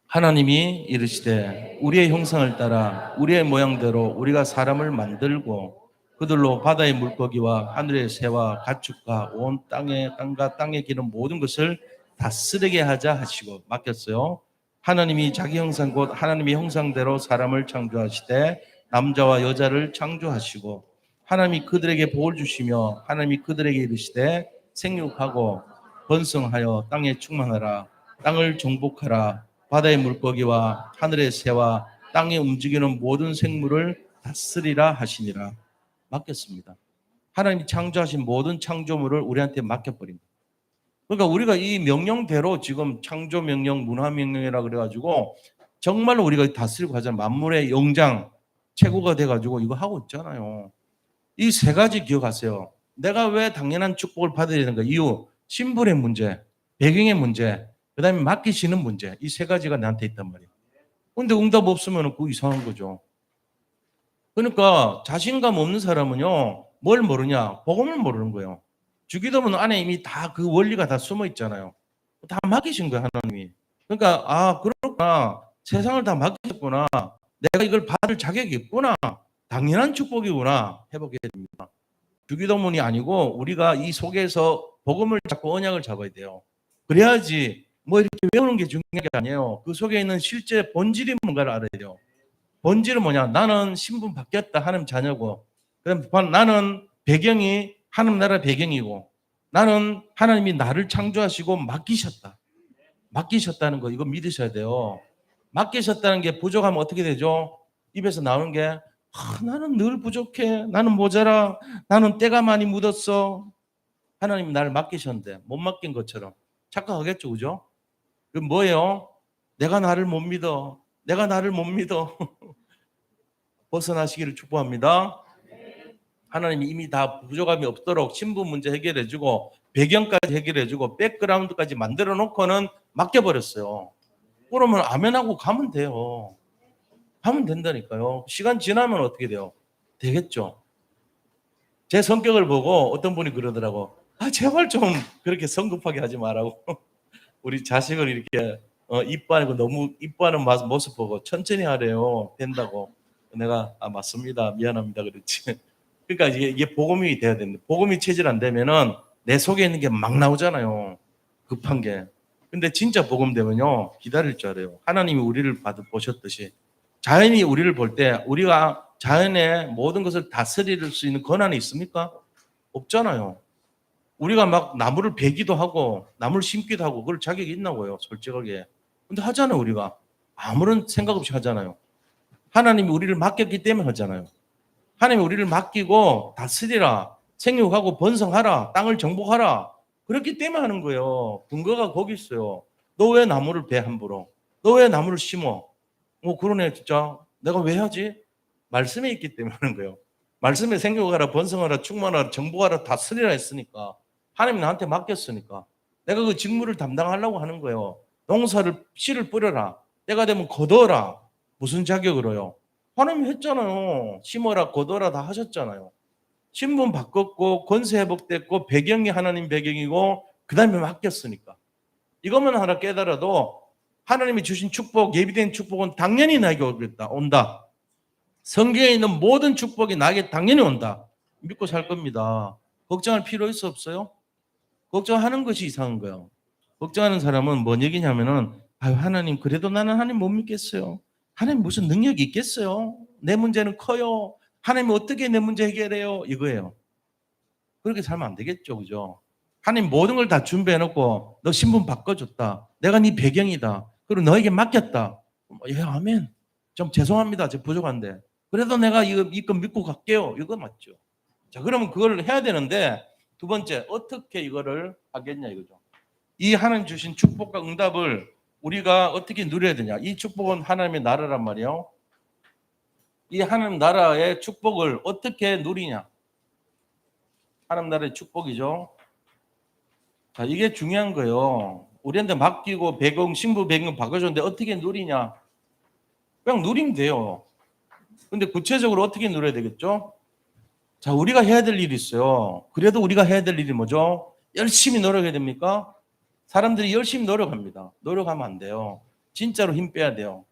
하나님이 이르시되 우리의 형상을 따라 우리의 모양대로 우리가 사람을 만들고 그들로 바다의 물고기와 하늘의 새와 가축과 온 땅과 땅에 기는 모든 것을 다스리게 하자 하시고 맡겼어요. 하나님이 자기 형상 곧 하나님의 형상대로 사람을 창조하시되 남자와 여자를 창조하시고 하나님이 그들에게 복을 주시며 하나님이 그들에게 이르시되 생육하고 번성하여 땅에 충만하라 땅을 정복하라 바다의 물고기와 하늘의 새와 땅에 움직이는 모든 생물을 다스리라 하시니라. 맡겼습니다. 하나님이 창조하신 모든 창조물을 우리한테 맡겨버립니다. 그러니까 우리가 이 명령대로 지금 창조 명령, 문화 명령이라 그래가지고 정말로 우리가 다스리고 하잖아요. 만물의 영장, 최고가 돼가지고 이거 하고 있잖아요. 이 세 가지 기억하세요. 내가 왜 당연한 축복을 받아야 되는가? 이유, 신분의 문제, 배경의 문제, 그 다음에 맡기시는 문제. 이 세 가지가 나한테 있단 말이에요. 근데 응답 없으면 그거 이상한 거죠. 그러니까 자신감 없는 사람은요, 뭘 모르냐? 복음을 모르는 거예요. 주기도문 안에 이미 다 그 원리가 다 숨어 있잖아요. 다 맡기신 거예요, 하나님이. 그러니까, 아, 그렇구나. 세상을 다 맡기셨구나. 내가 이걸 받을 자격이 있구나. 당연한 축복이구나. 해보게 됩니다. 주기도문이 아니고 우리가 이 속에서 복음을 잡고 언약을 잡아야 돼요. 그래야지 뭐 이렇게 외우는 게 중요한 게 아니에요. 그 속에 있는 실제 본질이 뭔가를 알아야 돼요. 본질은 뭐냐? 나는 신분 바뀌었다. 하나님 자녀고. 그다음 나는 배경이 하나님 나라 배경이고 나는 하나님이 나를 창조하시고 맡기셨다. 맡기셨다는 거 이거 믿으셔야 돼요. 맡기셨다는 게 부족하면 어떻게 되죠? 입에서 나오는 게 나는 늘 부족해. 나는 모자라. 나는 때가 많이 묻었어. 하나님이 나를 맡기셨는데 못 맡긴 것처럼 착각하겠죠. 그죠? 그 뭐예요? 내가 나를 못 믿어. 내가 나를 못 믿어. 벗어나시기를 축복합니다. 하나님이 이미 다 부족함이 없도록 신분 문제 해결해주고 배경까지 해결해주고 백그라운드까지 만들어 놓고는 맡겨버렸어요. 그러면 아멘하고 가면 돼요. 하면 된다니까요. 시간 지나면 어떻게 돼요? 되겠죠. 제 성격을 보고 어떤 분이 그러더라고. 제발 좀 그렇게 성급하게 하지 말라고. 우리 자식을 이렇게 이뻐하고 너무 이뻐하는 모습 보고 천천히 하래요. 된다고. 내가 맞습니다. 미안합니다. 그랬지. 그러니까 이게 복음이 돼야 됩니다. 복음이 체질 안 되면은 내 속에 있는 게 막 나오잖아요. 급한 게. 근데 진짜 복음 되면요. 기다릴 줄 알아요. 하나님이 우리를 보셨듯이 자연이 우리를 볼 때 우리가 자연의 모든 것을 다스릴 수 있는 권한이 있습니까? 없잖아요. 우리가 막 나무를 베기도 하고 나무를 심기도 하고 그럴 자격이 있나고요. 솔직하게. 근데 하잖아요. 우리가. 아무런 생각 없이 하잖아요. 하나님이 우리를 맡겼기 때문에 하잖아요. 하나님이 우리를 맡기고 다스리라, 생육하고 번성하라, 땅을 정복하라. 그렇기 때문에 하는 거예요. 근거가 거기 있어요. 너 왜 나무를 베 함부로? 너 왜 나무를 심어? 그러네 진짜. 내가 왜 하지? 말씀에 있기 때문에 하는 거예요. 말씀에 생육하라, 번성하라, 충만하라, 정복하라, 다스리라 했으니까. 하나님이 나한테 맡겼으니까. 내가 그 직무를 담당하려고 하는 거예요. 농사를 씨를 뿌려라. 때가 되면 거둬라. 무슨 자격으로요? 하나님이 했잖아요. 심어라, 거둬라 다 하셨잖아요. 신분 바꿨고 권세 회복됐고 배경이 하나님 배경이고 그 다음에 맡겼으니까. 이것만 하나 깨달아도 하나님이 주신 축복, 예비된 축복은 당연히 나에게 온다. 성경에 있는 모든 축복이 나에게 당연히 온다. 믿고 살 겁니다. 걱정할 필요 있어 없어요? 걱정하는 것이 이상한 거예요. 걱정하는 사람은 뭔 얘기냐면은 하나님 그래도 나는 하나님 못 믿겠어요. 하나님 무슨 능력이 있겠어요? 내 문제는 커요. 하나님 어떻게 내 문제 해결해요? 이거예요. 그렇게 살면 안 되겠죠. 그죠? 하나님 모든 걸 다 준비해 놓고 너 신분 바꿔줬다. 내가 네 배경이다. 그리고 너에게 맡겼다. 예, 아멘. 좀 죄송합니다. 제 부족한데. 그래도 내가 이거 믿고 갈게요. 이거 맞죠. 자, 그러면 그걸 해야 되는데 두 번째, 어떻게 이거를 하겠냐 이거죠. 이 하나님 주신 축복과 응답을 우리가 어떻게 누려야 되냐. 이 축복은 하나님의 나라란 말이에요. 이 하나님 나라의 축복을 어떻게 누리냐. 하나님 나라의 축복이죠. 자, 이게 중요한 거예요. 우리한테 맡기고 배경, 신부 배경 바꿔줬는데 어떻게 누리냐. 그냥 누리면 돼요. 근데 구체적으로 어떻게 누려야 되겠죠? 자, 우리가 해야 될 일이 있어요. 그래도 우리가 해야 될 일이 뭐죠? 열심히 노력해야 됩니까? 사람들이 열심히 노력합니다. 노력하면 안 돼요. 진짜로 힘 빼야 돼요.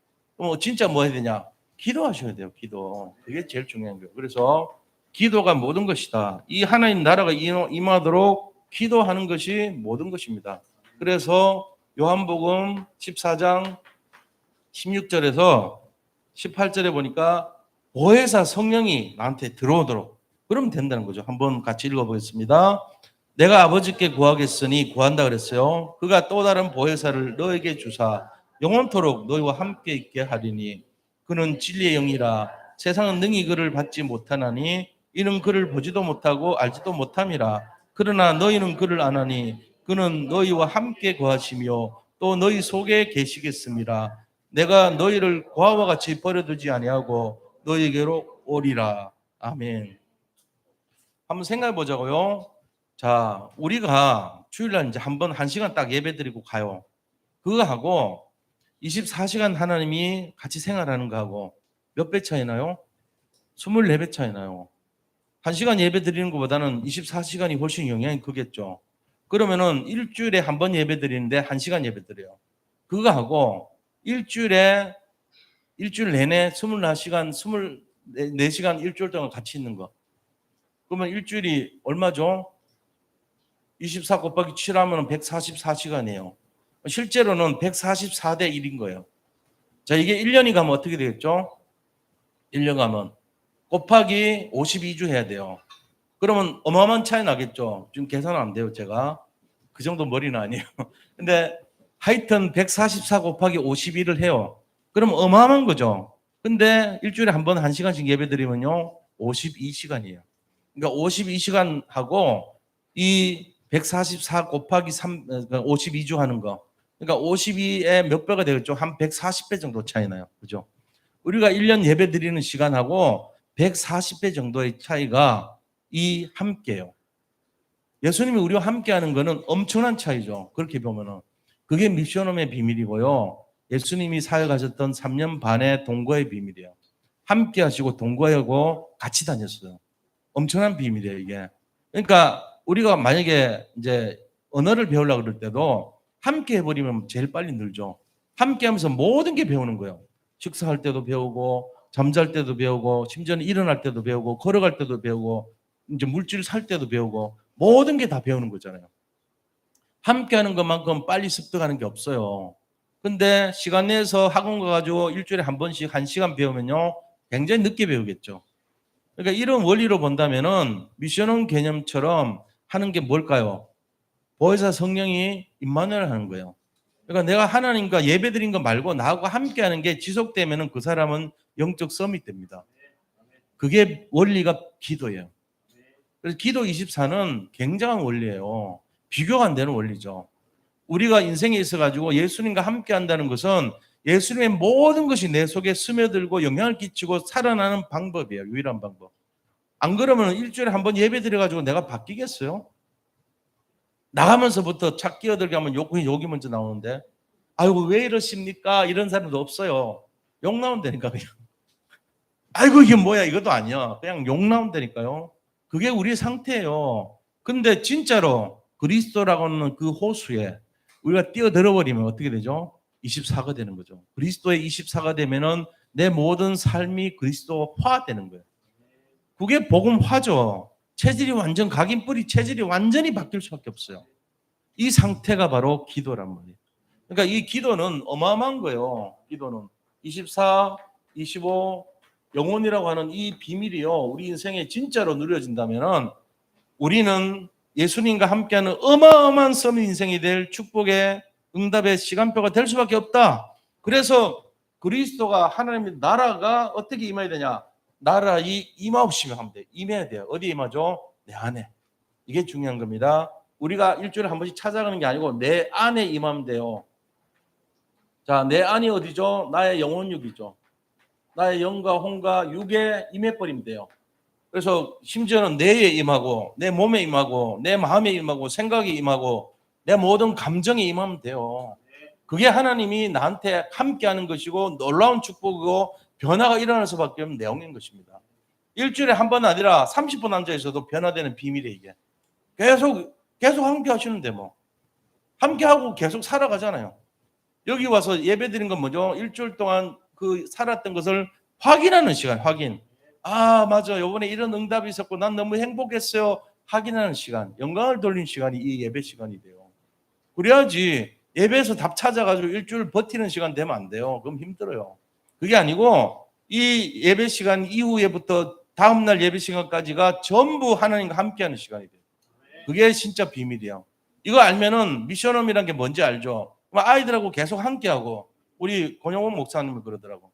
진짜 뭐 해야 되냐? 기도하셔야 돼요. 기도. 그게 제일 중요한 거예요. 그래서 기도가 모든 것이다. 이 하나님 나라가 임하도록 기도하는 것이 모든 것입니다. 그래서 요한복음 14장 16절에서 18절에 보니까 보혜사 성령이 나한테 들어오도록 그러면 된다는 거죠. 한번 같이 읽어보겠습니다. 내가 아버지께 구하겠으니 구한다 그랬어요. 그가 또 다른 보혜사를 너에게 주사 영원토록 너희와 함께 있게 하리니 그는 진리의 영이라 세상은 능히 그를 받지 못하나니 이는 그를 보지도 못하고 알지도 못함이라. 그러나 너희는 그를 아나니 그는 너희와 함께 거하시며 또 너희 속에 계시겠습니다. 내가 너희를 고아와 같이 버려두지 아니하고 너희에게로 오리라. 아멘. 한번 생각해 보자고요. 자, 우리가 주일날 이제 한번 1시간 딱 예배 드리고 가요. 그거 하고 24시간 하나님이 같이 생활하는 거하고 몇 배 차이 나요? 24배 차이 나요. 1시간 예배 드리는 것보다는 24시간이 훨씬 영향이 크겠죠. 그러면은 일주일에 한 번 예배 드리는데 1시간 예배 드려요. 그거 하고 일주일 내내 24시간, 24시간 일주일 동안 같이 있는 거. 그러면 일주일이 얼마죠? 24 곱하기 7 하면 144시간이에요. 실제로는 144대 1인 거예요. 자, 이게 1년이 가면 어떻게 되겠죠? 1년 가면 곱하기 52주 해야 돼요. 그러면 어마어마한 차이 나겠죠? 지금 계산은 안 돼요, 제가. 그 정도 머리는 아니에요. 근데 하여튼 144 곱하기 52를 해요. 그럼 어마어마한 거죠. 근데 일주일에 한 번 1시간씩 예배 드리면요. 52시간이에요. 그러니까 52시간 하고 이 144 곱하기 3, 52주 하는 거. 그러니까 52에 몇 배가 되겠죠? 한 140배 정도 차이 나요. 그죠? 우리가 1년 예배 드리는 시간하고 140배 정도의 차이가 이 함께요. 예수님이 우리와 함께 하는 거는 엄청난 차이죠. 그렇게 보면은. 그게 미션홈의 비밀이고요. 예수님이 사역하셨던 3년 반의 동거의 비밀이에요. 함께 하시고 동거하고 같이 다녔어요. 엄청난 비밀이에요, 이게. 그러니까 우리가 만약에 이제 언어를 배우려고 그럴 때도 함께 해버리면 제일 빨리 늘죠. 함께 하면서 모든 게 배우는 거예요. 식사할 때도 배우고, 잠잘 때도 배우고, 심지어는 일어날 때도 배우고, 걸어갈 때도 배우고, 이제 물질 살 때도 배우고, 모든 게 다 배우는 거잖아요. 함께 하는 것만큼 빨리 습득하는 게 없어요. 근데 시간 내서 학원 가가지고 일주일에 한 번씩 1시간 배우면요, 굉장히 늦게 배우겠죠. 그러니까 이런 원리로 본다면은 미션홈 개념처럼 하는 게 뭘까요? 보혜사 성령이 임마누엘 하는 거예요. 그러니까 내가 하나님과 예배드린 거 말고 나하고 함께 하는 게 지속되면은 그 사람은 영적 썸이 됩니다. 그게 원리가 기도예요. 그래서 기도 24는 굉장한 원리예요. 비교가 안 되는 원리죠. 우리가 인생에 있어가지고 예수님과 함께 한다는 것은 예수님의 모든 것이 내 속에 스며들고 영향을 끼치고 살아나는 방법이에요. 유일한 방법. 안 그러면 일주일에 한 번 예배 드려가지고 내가 바뀌겠어요? 나가면서부터 착 끼어들게 하면 욕이 먼저 나오는데, 아이고 왜 이러십니까? 이런 사람도 없어요. 욕 나온다니까 그냥. 아이고 이게 뭐야, 이것도 아니야. 그냥 욕 나온다니까요. 그게 우리의 상태예요. 근데 진짜로 그리스도라고 하는 그 호수에 우리가 뛰어들어 버리면 어떻게 되죠? 24가 되는 거죠. 그리스도의 24가 되면은 내 모든 삶이 그리스도화 되는 거예요. 그게 복음화죠. 체질이 완전 각인 뿌리 체질이 완전히 바뀔 수밖에 없어요. 이 상태가 바로 기도란 말이에요. 그러니까 이 기도는 어마어마한 거예요. 기도는 24, 25 영혼이라고 하는 이 비밀이요. 우리 인생에 진짜로 누려진다면은 우리는 예수님과 함께하는 어마어마한 썸 인생이 될 축복의 응답의 시간표가 될 수밖에 없다. 그래서 그리스도가 하나님의 나라가 어떻게 임해야 되냐? 나라 임하옵시며 하면 돼. 임해야 돼요. 어디 임하죠? 내 안에. 이게 중요한 겁니다. 우리가 일주일에 한 번씩 찾아가는 게 아니고 내 안에 임하면 돼요. 자, 내 안이 어디죠? 나의 영혼육이죠. 나의 영과 혼과 육에 임해버리면 돼요. 그래서 심지어는 뇌에 임하고 내 몸에 임하고 내 마음에 임하고 생각에 임하고 내 모든 감정에 임하면 돼요. 그게 하나님이 나한테 함께하는 것이고 놀라운 축복이고 변화가 일어날 수밖에 없는 내용인 것입니다. 일주일에 한 번 아니라 30분 앉아 있어도 변화되는 비밀이에요. 이게 계속 함께 하시는데 뭐 함께하고 계속 살아가잖아요. 여기 와서 예배 드린 건 뭐죠? 일주일 동안 그 살았던 것을 확인하는 시간, 확인. 아, 맞아. 요번에 이런 응답이 있었고 난 너무 행복했어요. 확인하는 시간, 영광을 돌리는 시간이 이 예배 시간이 돼요. 그래야지 예배에서 답 찾아가지고 일주일 버티는 시간 되면 안 돼요. 그럼 힘들어요. 그게 아니고 이 예배 시간 이후에부터 다음날 예배 시간까지가 전부 하나님과 함께하는 시간이 돼요. 그게 진짜 비밀이에요. 이거 알면은 미션홈이란 게 뭔지 알죠? 아이들하고 계속 함께하고 우리 권영원 목사님은 그러더라고.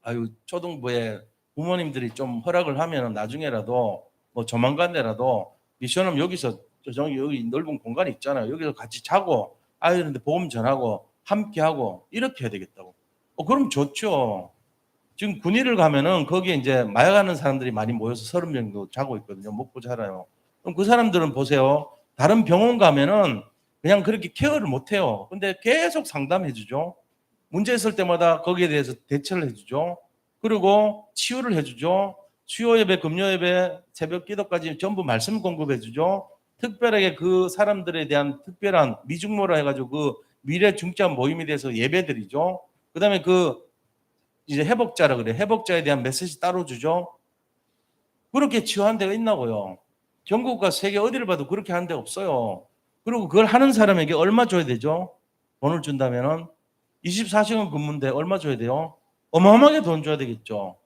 아유, 초등부에 부모님들이 좀 허락을 하면 나중에라도 뭐 조만간에라도 미션홈 여기서 여기 넓은 공간이 있잖아요. 여기서 같이 자고 아이들한테 복음 전하고 함께하고 이렇게 해야 되겠다고. 그럼 좋죠. 지금 군의를 가면은 거기에 이제 마약하는 사람들이 많이 모여서 30명 정도 자고 있거든요. 먹고 자라요. 그럼 그 사람들은 보세요. 다른 병원 가면은 그냥 그렇게 케어를 못 해요. 근데 계속 상담해 주죠. 문제 있을 때마다 거기에 대해서 대처를 해 주죠. 그리고 치유를 해 주죠. 수요 예배, 금요 예배, 새벽 기도까지 전부 말씀 공급해 주죠. 특별하게 그 사람들에 대한 특별한 미중모라 해가지고 그 미래 중자 모임에 대해서 예배 드리죠. 그 다음에 그 이제 회복자라 그래. 회복자에 대한 메시지 따로 주죠. 그렇게 치유한 데가 있나고요. 전국과 세계 어디를 봐도 그렇게 하는 데가 없어요. 그리고 그걸 하는 사람에게 얼마 줘야 되죠? 돈을 준다면은 24시간 근무인데 얼마 줘야 돼요? 어마어마하게 돈 줘야 되겠죠.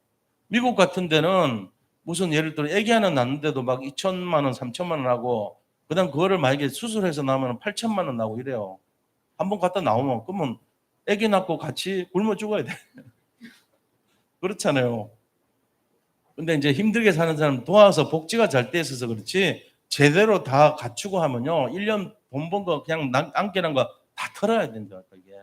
미국 같은 데는 무슨 예를 들어 아기 하나 낳는데도 막 2천만 원, 3천만 원 하고 그다음 그거를 만약에 수술해서 나오면 8천만 원 나오고 이래요. 한번 갔다 나오면 그러면 아기 낳고 같이 굶어 죽어야 돼. 그렇잖아요. 근데 이제 힘들게 사는 사람 도와서 복지가 잘 돼 있어서 그렇지 제대로 다 갖추고 하면요. 1년 돈 번 거 그냥 안깨난 거 다 털어야 된다. 이게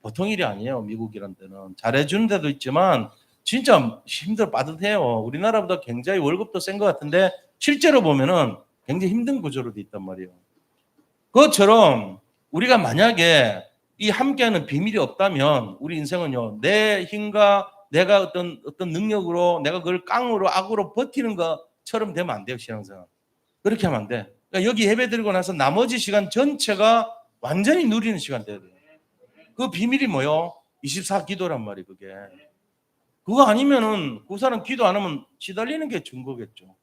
보통 일이 아니에요. 미국이란 데는 잘해주는 데도 있지만 진짜 힘들어 빠듯해요. 우리나라보다 굉장히 월급도 센 것 같은데 실제로 보면은 굉장히 힘든 구조로 돼 있단 말이에요. 그것처럼 우리가 만약에 이 함께하는 비밀이 없다면 우리 인생은요, 내 힘과 내가 어떤 능력으로 내가 그걸 깡으로 악으로 버티는 것처럼 되면 안 돼요. 신앙생활 그렇게 하면 안 돼. 그러니까 여기 예배 드리고 나서 나머지 시간 전체가 완전히 누리는 시간 돼야 돼요. 그 비밀이 뭐요? 24 기도란 말이에요. 그게 그거 아니면은 그 사람 기도 안 하면 시달리는 게 증거겠죠.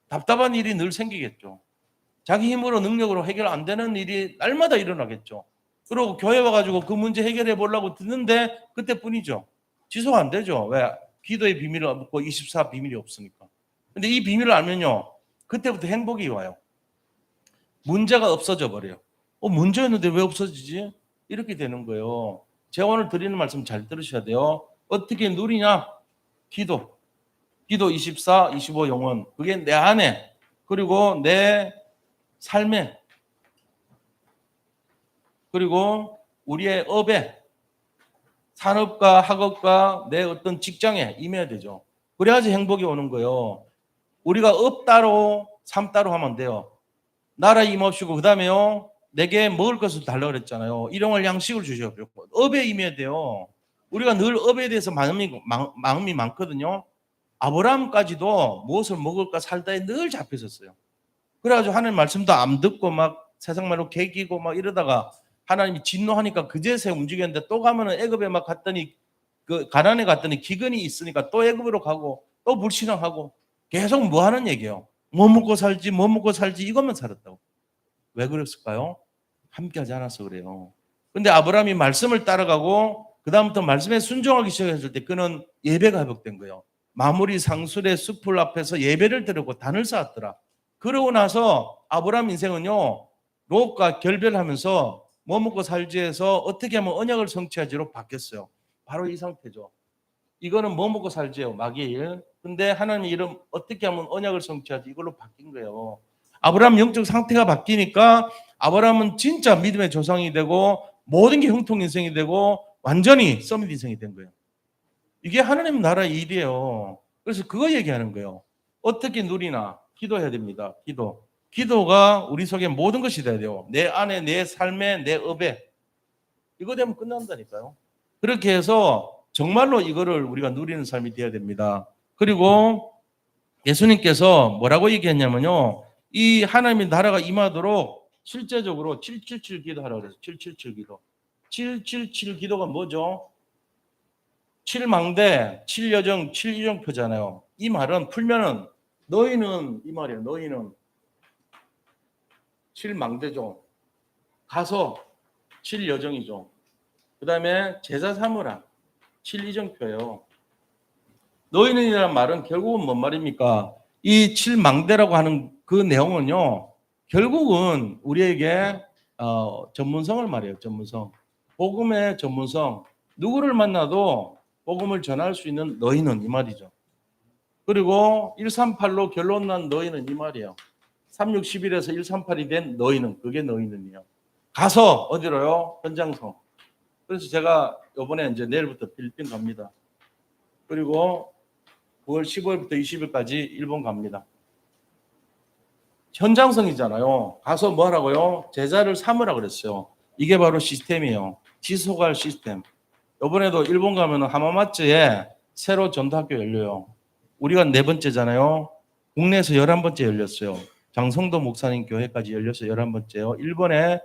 답답한 일이 늘 생기겠죠. 자기 힘으로 능력으로 해결 안 되는 일이 날마다 일어나겠죠. 그리고 교회 와가지고 그 문제 해결해 보려고 듣는데 그때뿐이죠. 지속 안 되죠. 왜? 기도의 비밀을 얻고 24 비밀이 없으니까. 근데 이 비밀을 알면요. 그때부터 행복이 와요. 문제가 없어져 버려요. 문제였는데 왜 없어지지? 이렇게 되는 거예요. 제가 오늘 드리는 말씀 잘 들으셔야 돼요. 어떻게 누리냐? 기도. 기도 24, 25 영혼. 그게 내 안에, 그리고 내 삶에, 그리고 우리의 업에, 산업과 학업과 내 어떤 직장에 임해야 되죠. 그래야지 행복이 오는 거예요. 우리가 업 따로 삶 따로 하면 안 돼요. 나라 임하시고 그다음에요. 내게 먹을 것을 달라고 그랬잖아요. 일용할 양식을 주시옵소서. 업에 임해야 돼요. 우리가 늘 업에 대해서 마음이 많거든요. 아브라함까지도 무엇을 먹을까 살다에 늘 잡혀 있었어요. 그래가지고 하나님 말씀도 안 듣고 막 세상 말로 개기고 막 이러다가 하나님이 진노하니까 그제서야 움직였는데 또 가면은 애굽에 막 갔더니 그 가나안에 갔더니 기근이 있으니까 또 애굽으로 가고 또 불신앙하고 계속 뭐 하는 얘기예요. 뭐 먹고 살지 뭐 먹고 살지 이것만 살았다고. 왜 그랬을까요? 함께하지 않아서 그래요. 근데 아브라함이 말씀을 따라가고 그다음부터 말씀에 순종하기 시작했을 때 그는 예배가 회복된 거예요. 마무리 상술의 숲을 앞에서 예배를 드리고 단을 쌓았더라. 그러고 나서 아브라함 인생은요, 롯과 결별하면서 뭐 먹고 살지에서 어떻게 하면 언약을 성취하지로 바뀌었어요. 바로 이 상태죠. 이거는 뭐 먹고 살지요, 마귀일. 근데 하나님의 이름 어떻게 하면 언약을 성취하지 이걸로 바뀐 거예요. 아브라함 영적 상태가 바뀌니까 아브라함은 진짜 믿음의 조상이 되고 모든 게 형통 인생이 되고 완전히 서밋 인생이 된 거예요. 이게 하나님 나라의 일이에요. 그래서 그거 얘기하는 거예요. 어떻게 누리나? 기도해야 됩니다. 기도. 기도가 우리 속에 모든 것이 돼야 돼요. 내 안에, 내 삶에, 내 업에. 이거 되면 끝난다니까요. 그렇게 해서 정말로 이거를 우리가 누리는 삶이 되어야 됩니다. 그리고 예수님께서 뭐라고 얘기했냐면요. 이 하나님의 나라가 임하도록 실제적으로 777 기도하라고 그래서 777 기도. 777 기도가 뭐죠? 7망대, 7여정, 7이정표잖아요. 이 말은 풀면은 너희는 이 말이에요. 너희는 7망대죠. 가서 7여정이죠. 그 다음에 제자 삼으라. 7이정표예요. 너희는이라는 말은 결국은 뭔 말입니까? 이 7망대라고 하는 그 내용은요. 결국은 우리에게 전문성을 말해요. 전문성. 복음의 전문성. 누구를 만나도 복음을 전할 수 있는 너희는 이 말이죠. 그리고 138로 결론 난 너희는 이 말이에요. 361에서 138이 된 너희는, 그게 너희는이요. 가서 어디로요? 현장성. 그래서 제가 이번에 이제 내일부터 필리핀 갑니다. 그리고 9월 15일부터 20일까지 일본 갑니다. 현장성이잖아요. 가서 뭐 하라고요? 제자를 삼으라 그랬어요. 이게 바로 시스템이에요. 지속할 시스템. 이번에도 일본 가면 하마마츠에 새로 전도학교 열려요. 우리가 4번째잖아요. 국내에서 11번째 열렸어요. 장성도 목사님 교회까지 열려서 11번째요. 일본에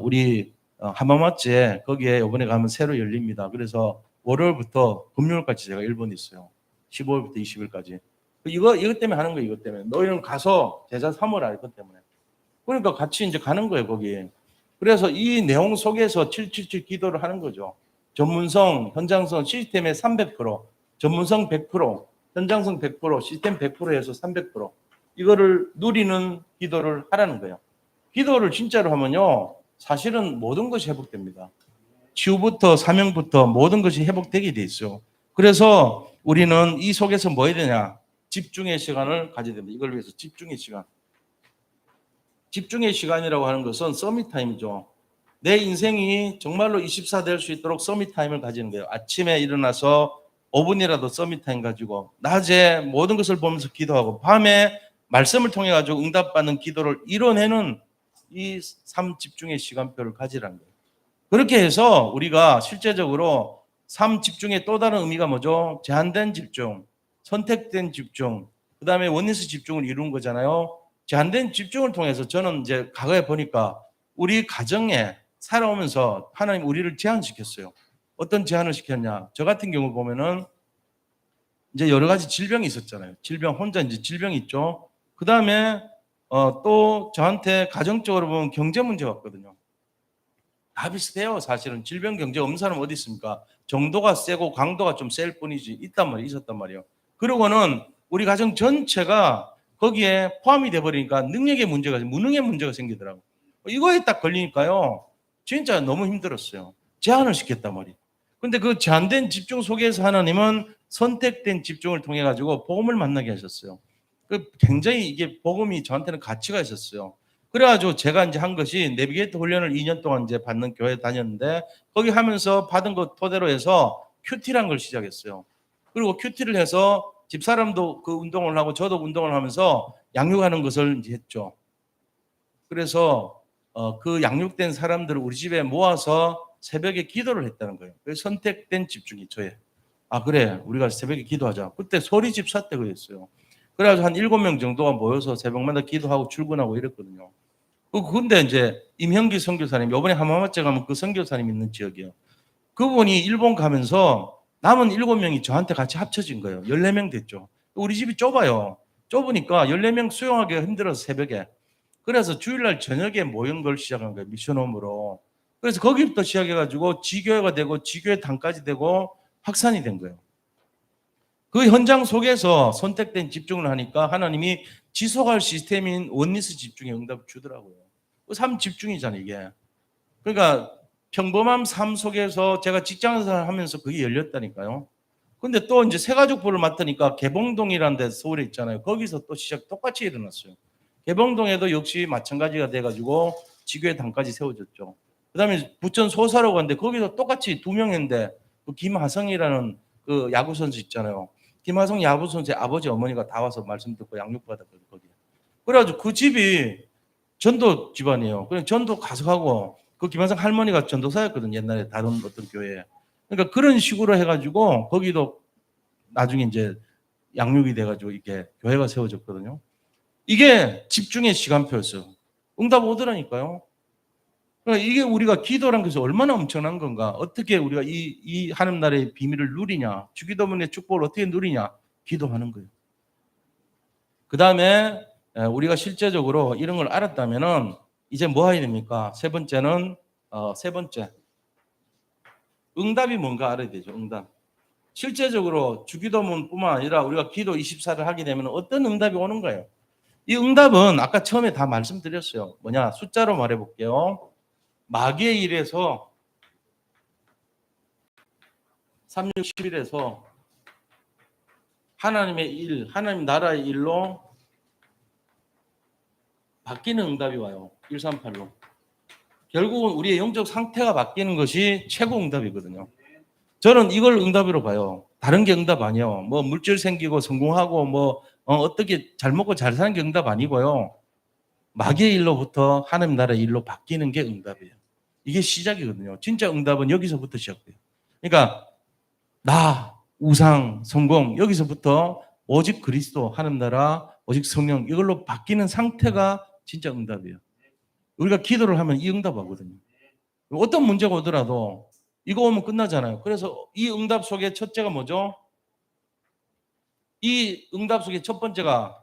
우리 하마마츠에 거기에 이번에 가면 새로 열립니다. 그래서 월요일부터 금요일까지 제가 일본에 있어요. 15일부터 20일까지. 이것 때문에 하는 거예요. 이것 때문에. 너희는 가서 제자 삼으라. 이것 때문에. 그러니까 같이 이제 가는 거예요. 거기에. 그래서 이 내용 속에서 777 기도를 하는 거죠. 전문성, 현장성, 시스템의 300%, 전문성 100%, 현장성 100%, 시스템 100%에서 300%. 이거를 누리는 기도를 하라는 거예요. 기도를 진짜로 하면요. 사실은 모든 것이 회복됩니다. 치유부터 사명부터 모든 것이 회복되게 돼 있어요. 그래서 우리는 이 속에서 뭐 해야 되냐? 집중의 시간을 가져야 됩니다. 이걸 위해서 집중의 시간. 집중의 시간이라고 하는 것은 서밋 타임이죠. 내 인생이 정말로 24 될 수 있도록 서밋 타임을 가지는 거예요. 아침에 일어나서 5분이라도 서밋 타임 가지고 낮에 모든 것을 보면서 기도하고 밤에 말씀을 통해 가지고 응답받는 기도를 이뤄내는 이 삶 집중의 시간표를 가지라는 거예요. 그렇게 해서 우리가 실제적으로 삶 집중의 또 다른 의미가 뭐죠? 제한된 집중, 선택된 집중, 그 다음에 원리스 집중을 이루는 거잖아요. 제한된 집중을 통해서 저는 이제 과거에 보니까 우리 가정에 살아오면서 하나님 우리를 제한시켰어요. 어떤 제한을 시켰냐? 저 같은 경우 보면은 이제 여러 가지 질병이 있었잖아요. 질병, 혼자 이제 질병이 있죠. 그 다음에 또 저한테 가정적으로 보면 경제 문제가 왔거든요. 다 비슷해요. 사실은 질병 경제 없는 사람 어디 있습니까? 정도가 세고 강도가 좀 셀 뿐이지 있단 말이에요. 있었단 말이에요. 그러고는 우리 가정 전체가 거기에 포함이 돼버리니까 능력의 문제가 무능의 문제가 생기더라고요. 이거에 딱 걸리니까요. 진짜 너무 힘들었어요. 제한을 시켰단 말이에요. 근데 그 제한된 집중 속에서 하나님은 선택된 집중을 통해 가지고 복음을 만나게 하셨어요. 그 굉장히 이게 복음이 저한테는 가치가 있었어요. 그래가지고 제가 이제 한 것이 내비게이터 훈련을 2년 동안 이제 받는 교회 다녔는데 거기 하면서 받은 것 토대로 해서 큐티라는 걸 시작했어요. 그리고 큐티를 해서 집사람도 그 운동을 하고 저도 운동을 하면서 양육하는 것을 이제 했죠. 그래서 그 양육된 사람들을 우리 집에 모아서 새벽에 기도를 했다는 거예요. 그래서 선택된 집중이 저의. 아 그래 우리가 새벽에 기도하자. 그때 소리 집사 때 그랬어요. 그래가지고 한 7명 정도가 모여서 새벽마다 기도하고 출근하고 이랬거든요. 근데 이제 임형기 선교사님 요번에 하마마째 가면 그 선교사님 있는 지역이에요. 그분이 일본 가면서 남은 7명이 저한테 같이 합쳐진 거예요. 14명 됐죠. 우리 집이 좁아요. 좁으니까 14명 수용하기가 힘들어서 새벽에. 그래서 주일날 저녁에 모인 걸 시작한 거예요. 미션홈으로. 그래서 거기부터 시작해가지고 지교회가 되고 지교회 단까지 되고 확산이 된 거예요. 그 현장 속에서 선택된 집중을 하니까 하나님이 지속할 시스템인 원리스 집중에 응답을 주더라고요. 삶 집중이잖아요, 이게. 그러니까 평범한 삶 속에서 제가 직장생활 하면서 그게 열렸다니까요. 근데 또 이제 새가족부를 맡으니까 개봉동이라는 데 서울에 있잖아요. 거기서 또 똑같이 일어났어요. 개봉동에도 역시 마찬가지가 돼가지고 지교회 당까지 세워졌죠. 그 다음에 부천 소사로 갔는데 거기서 똑같이 2명인데 그 김하성이라는 그 야구선수 있잖아요. 김하성 야구선수의 아버지 어머니가 다 와서 말씀 듣고 양육받았거든요. 거기. 그래가지고 그 집이 전도 집안이에요. 그냥 전도 가서 하고 그 김하성 할머니가 전도사였거든요. 옛날에 다른 어떤 교회에. 그러니까 그런 식으로 해가지고 거기도 나중에 이제 양육이 돼가지고 이렇게 교회가 세워졌거든요. 이게 집중의 시간표였어요. 응답 오더라니까요. 그러니까 이게 우리가 기도란 것이 얼마나 엄청난 건가. 어떻게 우리가 이 하나님 나라의 비밀을 누리냐. 주기도문의 축복을 어떻게 누리냐. 기도하는 거예요. 그 다음에 우리가 실제적으로 이런 걸 알았다면은 이제 뭐 해야 됩니까? 세 번째는 세 번째 응답이 뭔가 알아야 되죠. 응답. 실제적으로 주기도문뿐만 아니라 우리가 기도 24를 하게 되면 어떤 응답이 오는 거예요. 이 응답은 아까 처음에 다 말씀드렸어요. 뭐냐 숫자로 말해볼게요. 마귀의 일에서 361에서 하나님의 일, 하나님 나라의 일로 바뀌는 응답이 와요. 138로. 결국은 우리의 영적 상태가 바뀌는 것이 최고 응답이거든요. 저는 이걸 응답으로 봐요. 다른 게 응답 아니에요. 뭐 물질 생기고 성공하고 뭐 어떻게 잘 먹고 잘 사는 게 응답 아니고요. 마귀의 일로부터 하나님 나라의 일로 바뀌는 게 응답이에요. 이게 시작이거든요. 진짜 응답은 여기서부터 시작돼요. 그러니까 나, 우상, 성공 여기서부터 오직 그리스도, 하나님 나라, 오직 성령 이걸로 바뀌는 상태가 진짜 응답이에요. 우리가 기도를 하면 이 응답하거든요. 어떤 문제가 오더라도 이거 오면 끝나잖아요. 그래서 이 응답 속에 첫째가 뭐죠? 이 응답 속에 첫 번째가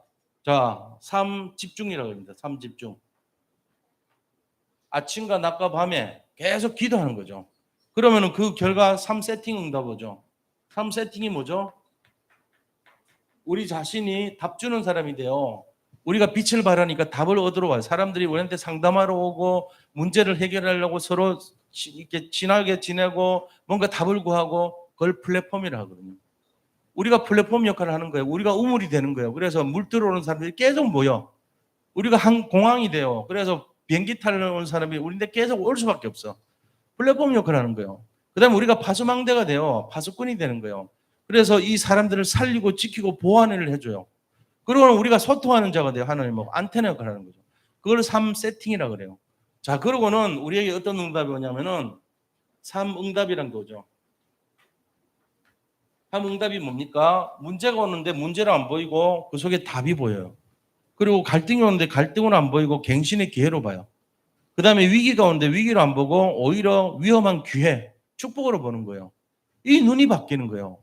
삶 집중이라고 합니다. 삶 집중. 아침과 낮과 밤에 계속 기도하는 거죠. 그러면은 그 결과 삶 세팅 응답이죠. 삶 세팅이 뭐죠? 우리 자신이 답 주는 사람이 돼요. 우리가 빛을 발하니까 답을 얻으러 와요. 사람들이 우리한테 상담하러 오고 문제를 해결하려고 서로 이렇게 친하게 지내고 뭔가 답을 구하고 그걸 플랫폼이라 하거든요. 우리가 플랫폼 역할을 하는 거예요. 우리가 우물이 되는 거예요. 그래서 물 들어오는 사람들이 계속 모여. 우리가 한 공항이 돼요. 그래서 비행기 타러 온 사람이 우리한테 계속 올 수밖에 없어. 플랫폼 역할을 하는 거예요. 그 다음에 우리가 파수망대가 돼요. 파수꾼이 되는 거예요. 그래서 이 사람들을 살리고 지키고 보호하는 일을 해줘요. 그러고 우리가 소통하는 자가 돼요. 하나님하고 안테나 역할을 하는 거죠. 그걸 삶 세팅이라 그래요. 자, 그러고는 우리에게 어떤 응답이 오냐면은 삶 응답이란 거죠. 삶 응답이 뭡니까? 문제가 오는데 문제를 안 보이고 그 속에 답이 보여요. 그리고 갈등이 오는데 갈등으로 안 보이고 갱신의 기회로 봐요. 그 다음에 위기가 오는데 위기로 안 보고 오히려 위험한 기회, 축복으로 보는 거예요. 이 눈이 바뀌는 거예요.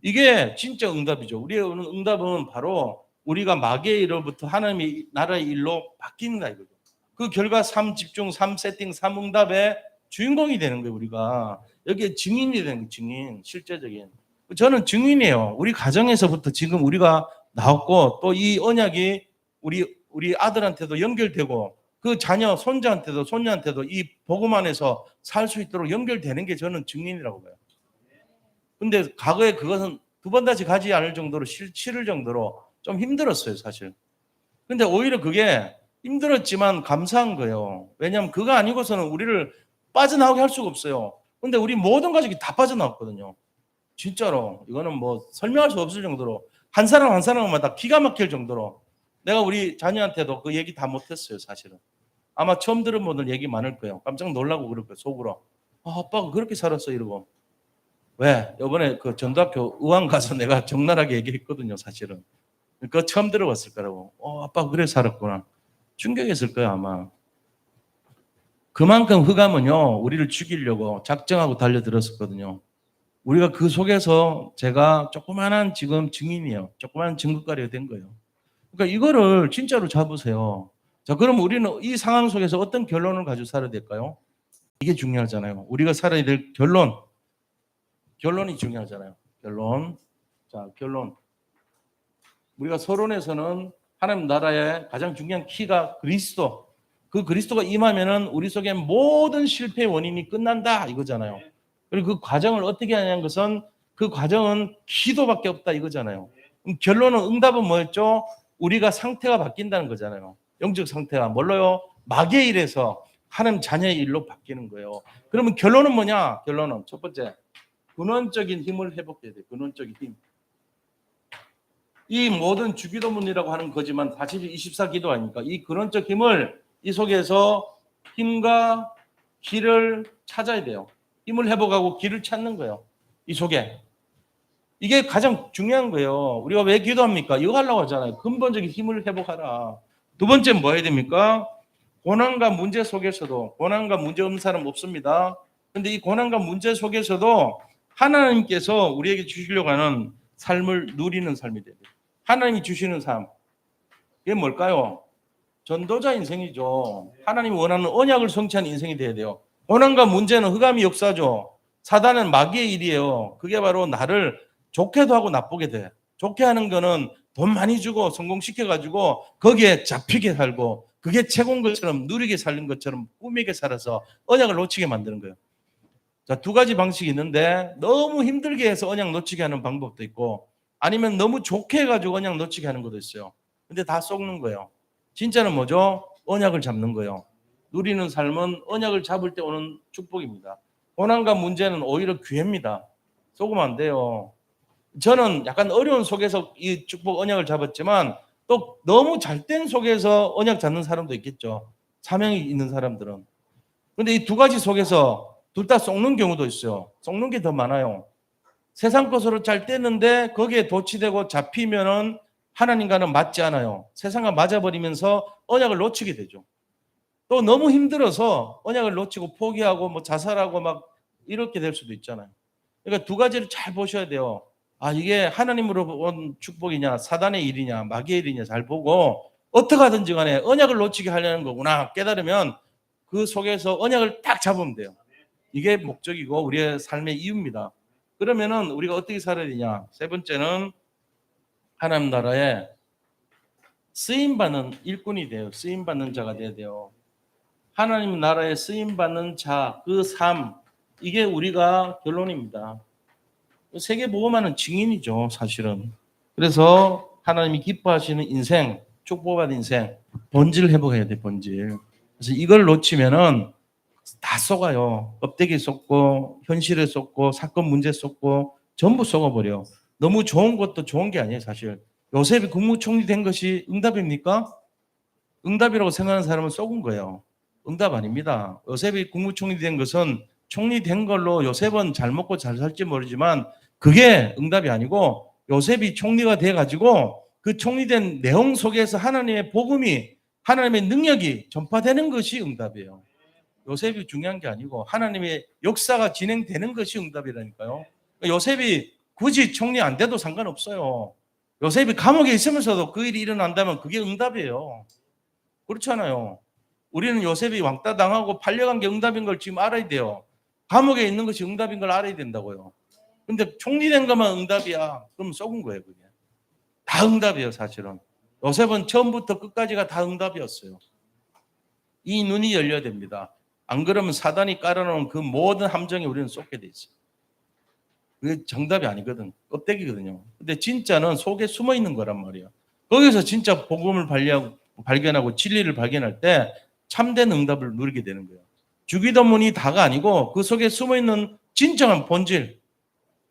이게 진짜 응답이죠. 우리의 응답은 바로 우리가 마귀의 일로부터 하나님의 나라의 일로 바뀐다 이거죠. 그 결과 삶 집중, 삶 세팅, 삶 응답의 주인공이 되는 거예요. 우리가 여기에 증인이 되는 거예요. 증인, 실제적인. 저는 증인이에요. 우리 가정에서부터 지금 우리가 나왔고 또 이 언약이 우리 아들한테도 연결되고 그 자녀, 손자한테도 손녀한테도 이 복음 안에서 살 수 있도록 연결되는 게 저는 증인이라고 봐요. 근데 과거에 그것은 두 번 다시 가지 않을 정도로 치를 정도로 좀 힘들었어요, 사실. 근데 오히려 그게 힘들었지만 감사한 거예요. 왜냐하면 그거 아니고서는 우리를 빠져나오게 할 수가 없어요. 근데 우리 모든 가족이 다 빠져나왔거든요. 진짜로. 이거는 뭐 설명할 수 없을 정도로 한 사람 한 사람마다 기가 막힐 정도로 내가 우리 자녀한테도 그 얘기 다 못했어요, 사실은. 아마 처음 들은 분들 얘기 많을 거예요. 깜짝 놀라고 그럴 거예요, 속으로. 아, 아빠가 그렇게 살았어, 이러고. 왜? 이번에 그 전도학교 의왕 가서 내가 적나라하게 얘기했거든요, 사실은. 그거 처음 들어봤을 거라고. 아빠가 그래 살았구나. 충격했을 거야, 아마. 그만큼 흑암은요, 우리를 죽이려고 작정하고 달려들었었거든요. 우리가 그 속에서 제가 조그만한 지금 증인이에요. 조그만한 증거거리가 된 거예요. 그러니까 이거를 진짜로 잡으세요. 자, 그럼 우리는 이 상황 속에서 어떤 결론을 가지고 살아야 될까요? 이게 중요하잖아요. 우리가 살아야 될 결론이 중요하잖아요. 결론. 자, 결론. 우리가 서론에서는 하나님 나라의 가장 중요한 키가 그리스도. 그 그리스도가 임하면은 우리 속에 모든 실패의 원인이 끝난다 이거잖아요. 그리고 그 과정을 어떻게 하냐는 것은 그 과정은 기도밖에 없다 이거잖아요. 그럼 결론은 응답은 뭐였죠? 우리가 상태가 바뀐다는 거잖아요. 영적 상태가 뭘로요? 마귀의 일에서 하나님 자녀의 일로 바뀌는 거예요. 그러면 결론은 뭐냐? 결론은 첫 번째 근원적인 힘을 회복해야 돼요. 근원적인 힘. 이 모든 주기도문이라고 하는 거지만 사실 24기도 아닙니까? 이 근원적 힘을 이 속에서 힘과 길을 찾아야 돼요. 힘을 회복하고 길을 찾는 거예요. 이 속에. 이게 가장 중요한 거예요. 우리가 왜 기도합니까? 이거 하려고 하잖아요. 근본적인 힘을 회복하라. 두 번째는 뭐 해야 됩니까? 고난과 문제 속에서도, 고난과 문제 없는 사람 없습니다. 근데 이 고난과 문제 속에서도 하나님께서 우리에게 주시려고 하는 삶을 누리는 삶이 돼야 돼요. 하나님이 주시는 삶. 이게 뭘까요? 전도자 인생이죠. 하나님이 원하는 언약을 성취한 인생이 돼야 돼요. 고난과 문제는 흑암이 역사죠. 사단은 마귀의 일이에요. 그게 바로 나를 좋게도 하고 나쁘게 돼. 좋게 하는 거는 돈 많이 주고 성공시켜가지고 거기에 잡히게 살고 그게 최고인 것처럼 누리게 살는 것처럼 꾸미게 살아서 언약을 놓치게 만드는 거예요. 자, 두 가지 방식이 있는데 너무 힘들게 해서 언약 놓치게 하는 방법도 있고 아니면 너무 좋게 해가지고 언약 놓치게 하는 것도 있어요. 근데 다 썩는 거예요. 진짜는 뭐죠? 언약을 잡는 거예요. 누리는 삶은 언약을 잡을 때 오는 축복입니다. 고난과 문제는 오히려 기회입니다. 속으면 안 돼요. 저는 약간 어려운 속에서 이 축복 언약을 잡았지만 또 너무 잘된 속에서 언약 잡는 사람도 있겠죠. 사명이 있는 사람들은. 근데 이 두 가지 속에서 둘 다 썩는 경우도 있어요. 썩는 게 더 많아요. 세상 것으로 잘 떼는데 거기에 도취되고 잡히면은 하나님과는 맞지 않아요. 세상과 맞아버리면서 언약을 놓치게 되죠. 또 너무 힘들어서 언약을 놓치고 포기하고 뭐 자살하고 막 이렇게 될 수도 있잖아요. 그러니까 두 가지를 잘 보셔야 돼요. 아, 이게 하나님으로 온 축복이냐, 사단의 일이냐, 마귀의 일이냐 잘 보고 어떻게 하든지 간에 언약을 놓치게 하려는 거구나 깨달으면 그 속에서 언약을 딱 잡으면 돼요. 이게 목적이고 우리의 삶의 이유입니다. 그러면은 우리가 어떻게 살아야 되냐? 세 번째는 하나님 나라에 쓰임받는 일꾼이 돼요. 쓰임받는 자가 돼야 돼요. 하나님 나라에 쓰임받는 자, 그 삶, 이게 우리가 결론입니다. 세계복음화는 증인이죠, 사실은. 그래서 하나님이 기뻐하시는 인생, 축복받은 인생, 본질 회복해야 돼, 본질. 그래서 이걸 놓치면은 다 속아요. 껍데기 속고, 현실에 속고, 사건 문제 속고, 전부 속아버려. 너무 좋은 것도 좋은 게 아니에요, 사실. 요셉이 국무총리 된 것이 응답입니까? 응답이라고 생각하는 사람은 속은 거예요. 응답 아닙니다. 요셉이 국무총리 된 것은 총리 된 걸로 요셉은 잘 먹고 잘 살지 모르지만 그게 응답이 아니고 요셉이 총리가 돼가지고 그 총리된 내용 속에서 하나님의 복음이 하나님의 능력이 전파되는 것이 응답이에요. 요셉이 중요한 게 아니고 하나님의 역사가 진행되는 것이 응답이라니까요. 요셉이 굳이 총리 안 돼도 상관없어요. 요셉이 감옥에 있으면서도 그 일이 일어난다면 그게 응답이에요. 그렇잖아요. 우리는 요셉이 왕따 당하고 팔려간 게 응답인 걸 지금 알아야 돼요. 감옥에 있는 것이 응답인 걸 알아야 된다고요. 근데 총리된 것만 응답이야. 그럼 썩은 거예요, 그게. 다 응답이에요, 사실은. 요셉은 처음부터 끝까지가 다 응답이었어요. 이 눈이 열려야 됩니다. 안 그러면 사단이 깔아놓은 그 모든 함정에 우리는 쏟게 돼 있어요. 그게 정답이 아니거든. 껍데기거든요. 근데 진짜는 속에 숨어 있는 거란 말이에요. 거기서 진짜 복음을 발견하고 진리를 발견할 때 참된 응답을 누리게 되는 거예요. 주기도문이 다가 아니고 그 속에 숨어 있는 진정한 본질,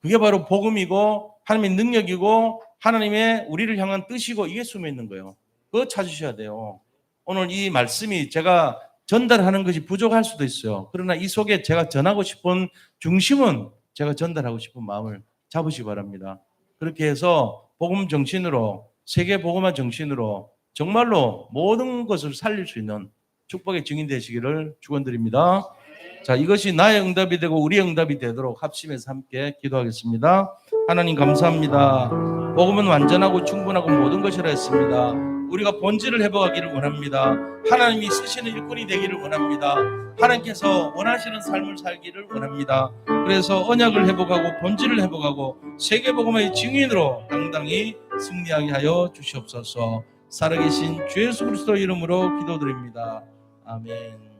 그게 바로 복음이고 하나님의 능력이고 하나님의 우리를 향한 뜻이고, 이게 숨어 있는 거예요. 그거 찾으셔야 돼요. 오늘 이 말씀이 제가 전달하는 것이 부족할 수도 있어요. 그러나 이 속에 제가 전하고 싶은 중심은 제가 전달하고 싶은 마음을 잡으시기 바랍니다. 그렇게 해서 복음 정신으로, 세계 복음화 정신으로 정말로 모든 것을 살릴 수 있는 축복의 증인 되시기를 축원드립니다. 자, 이것이 나의 응답이 되고 우리의 응답이 되도록 합심해서 함께 기도하겠습니다. 하나님 감사합니다. 복음은 완전하고 충분하고 모든 것이라 했습니다. 우리가 본질을 회복하기를 원합니다. 하나님이 쓰시는 일꾼이 되기를 원합니다. 하나님께서 원하시는 삶을 살기를 원합니다. 그래서 언약을 회복하고 본질을 회복하고 세계복음의 증인으로 당당히 승리하게 하여 주시옵소서. 살아계신 주 예수 그리스도 이름으로 기도드립니다. 아멘.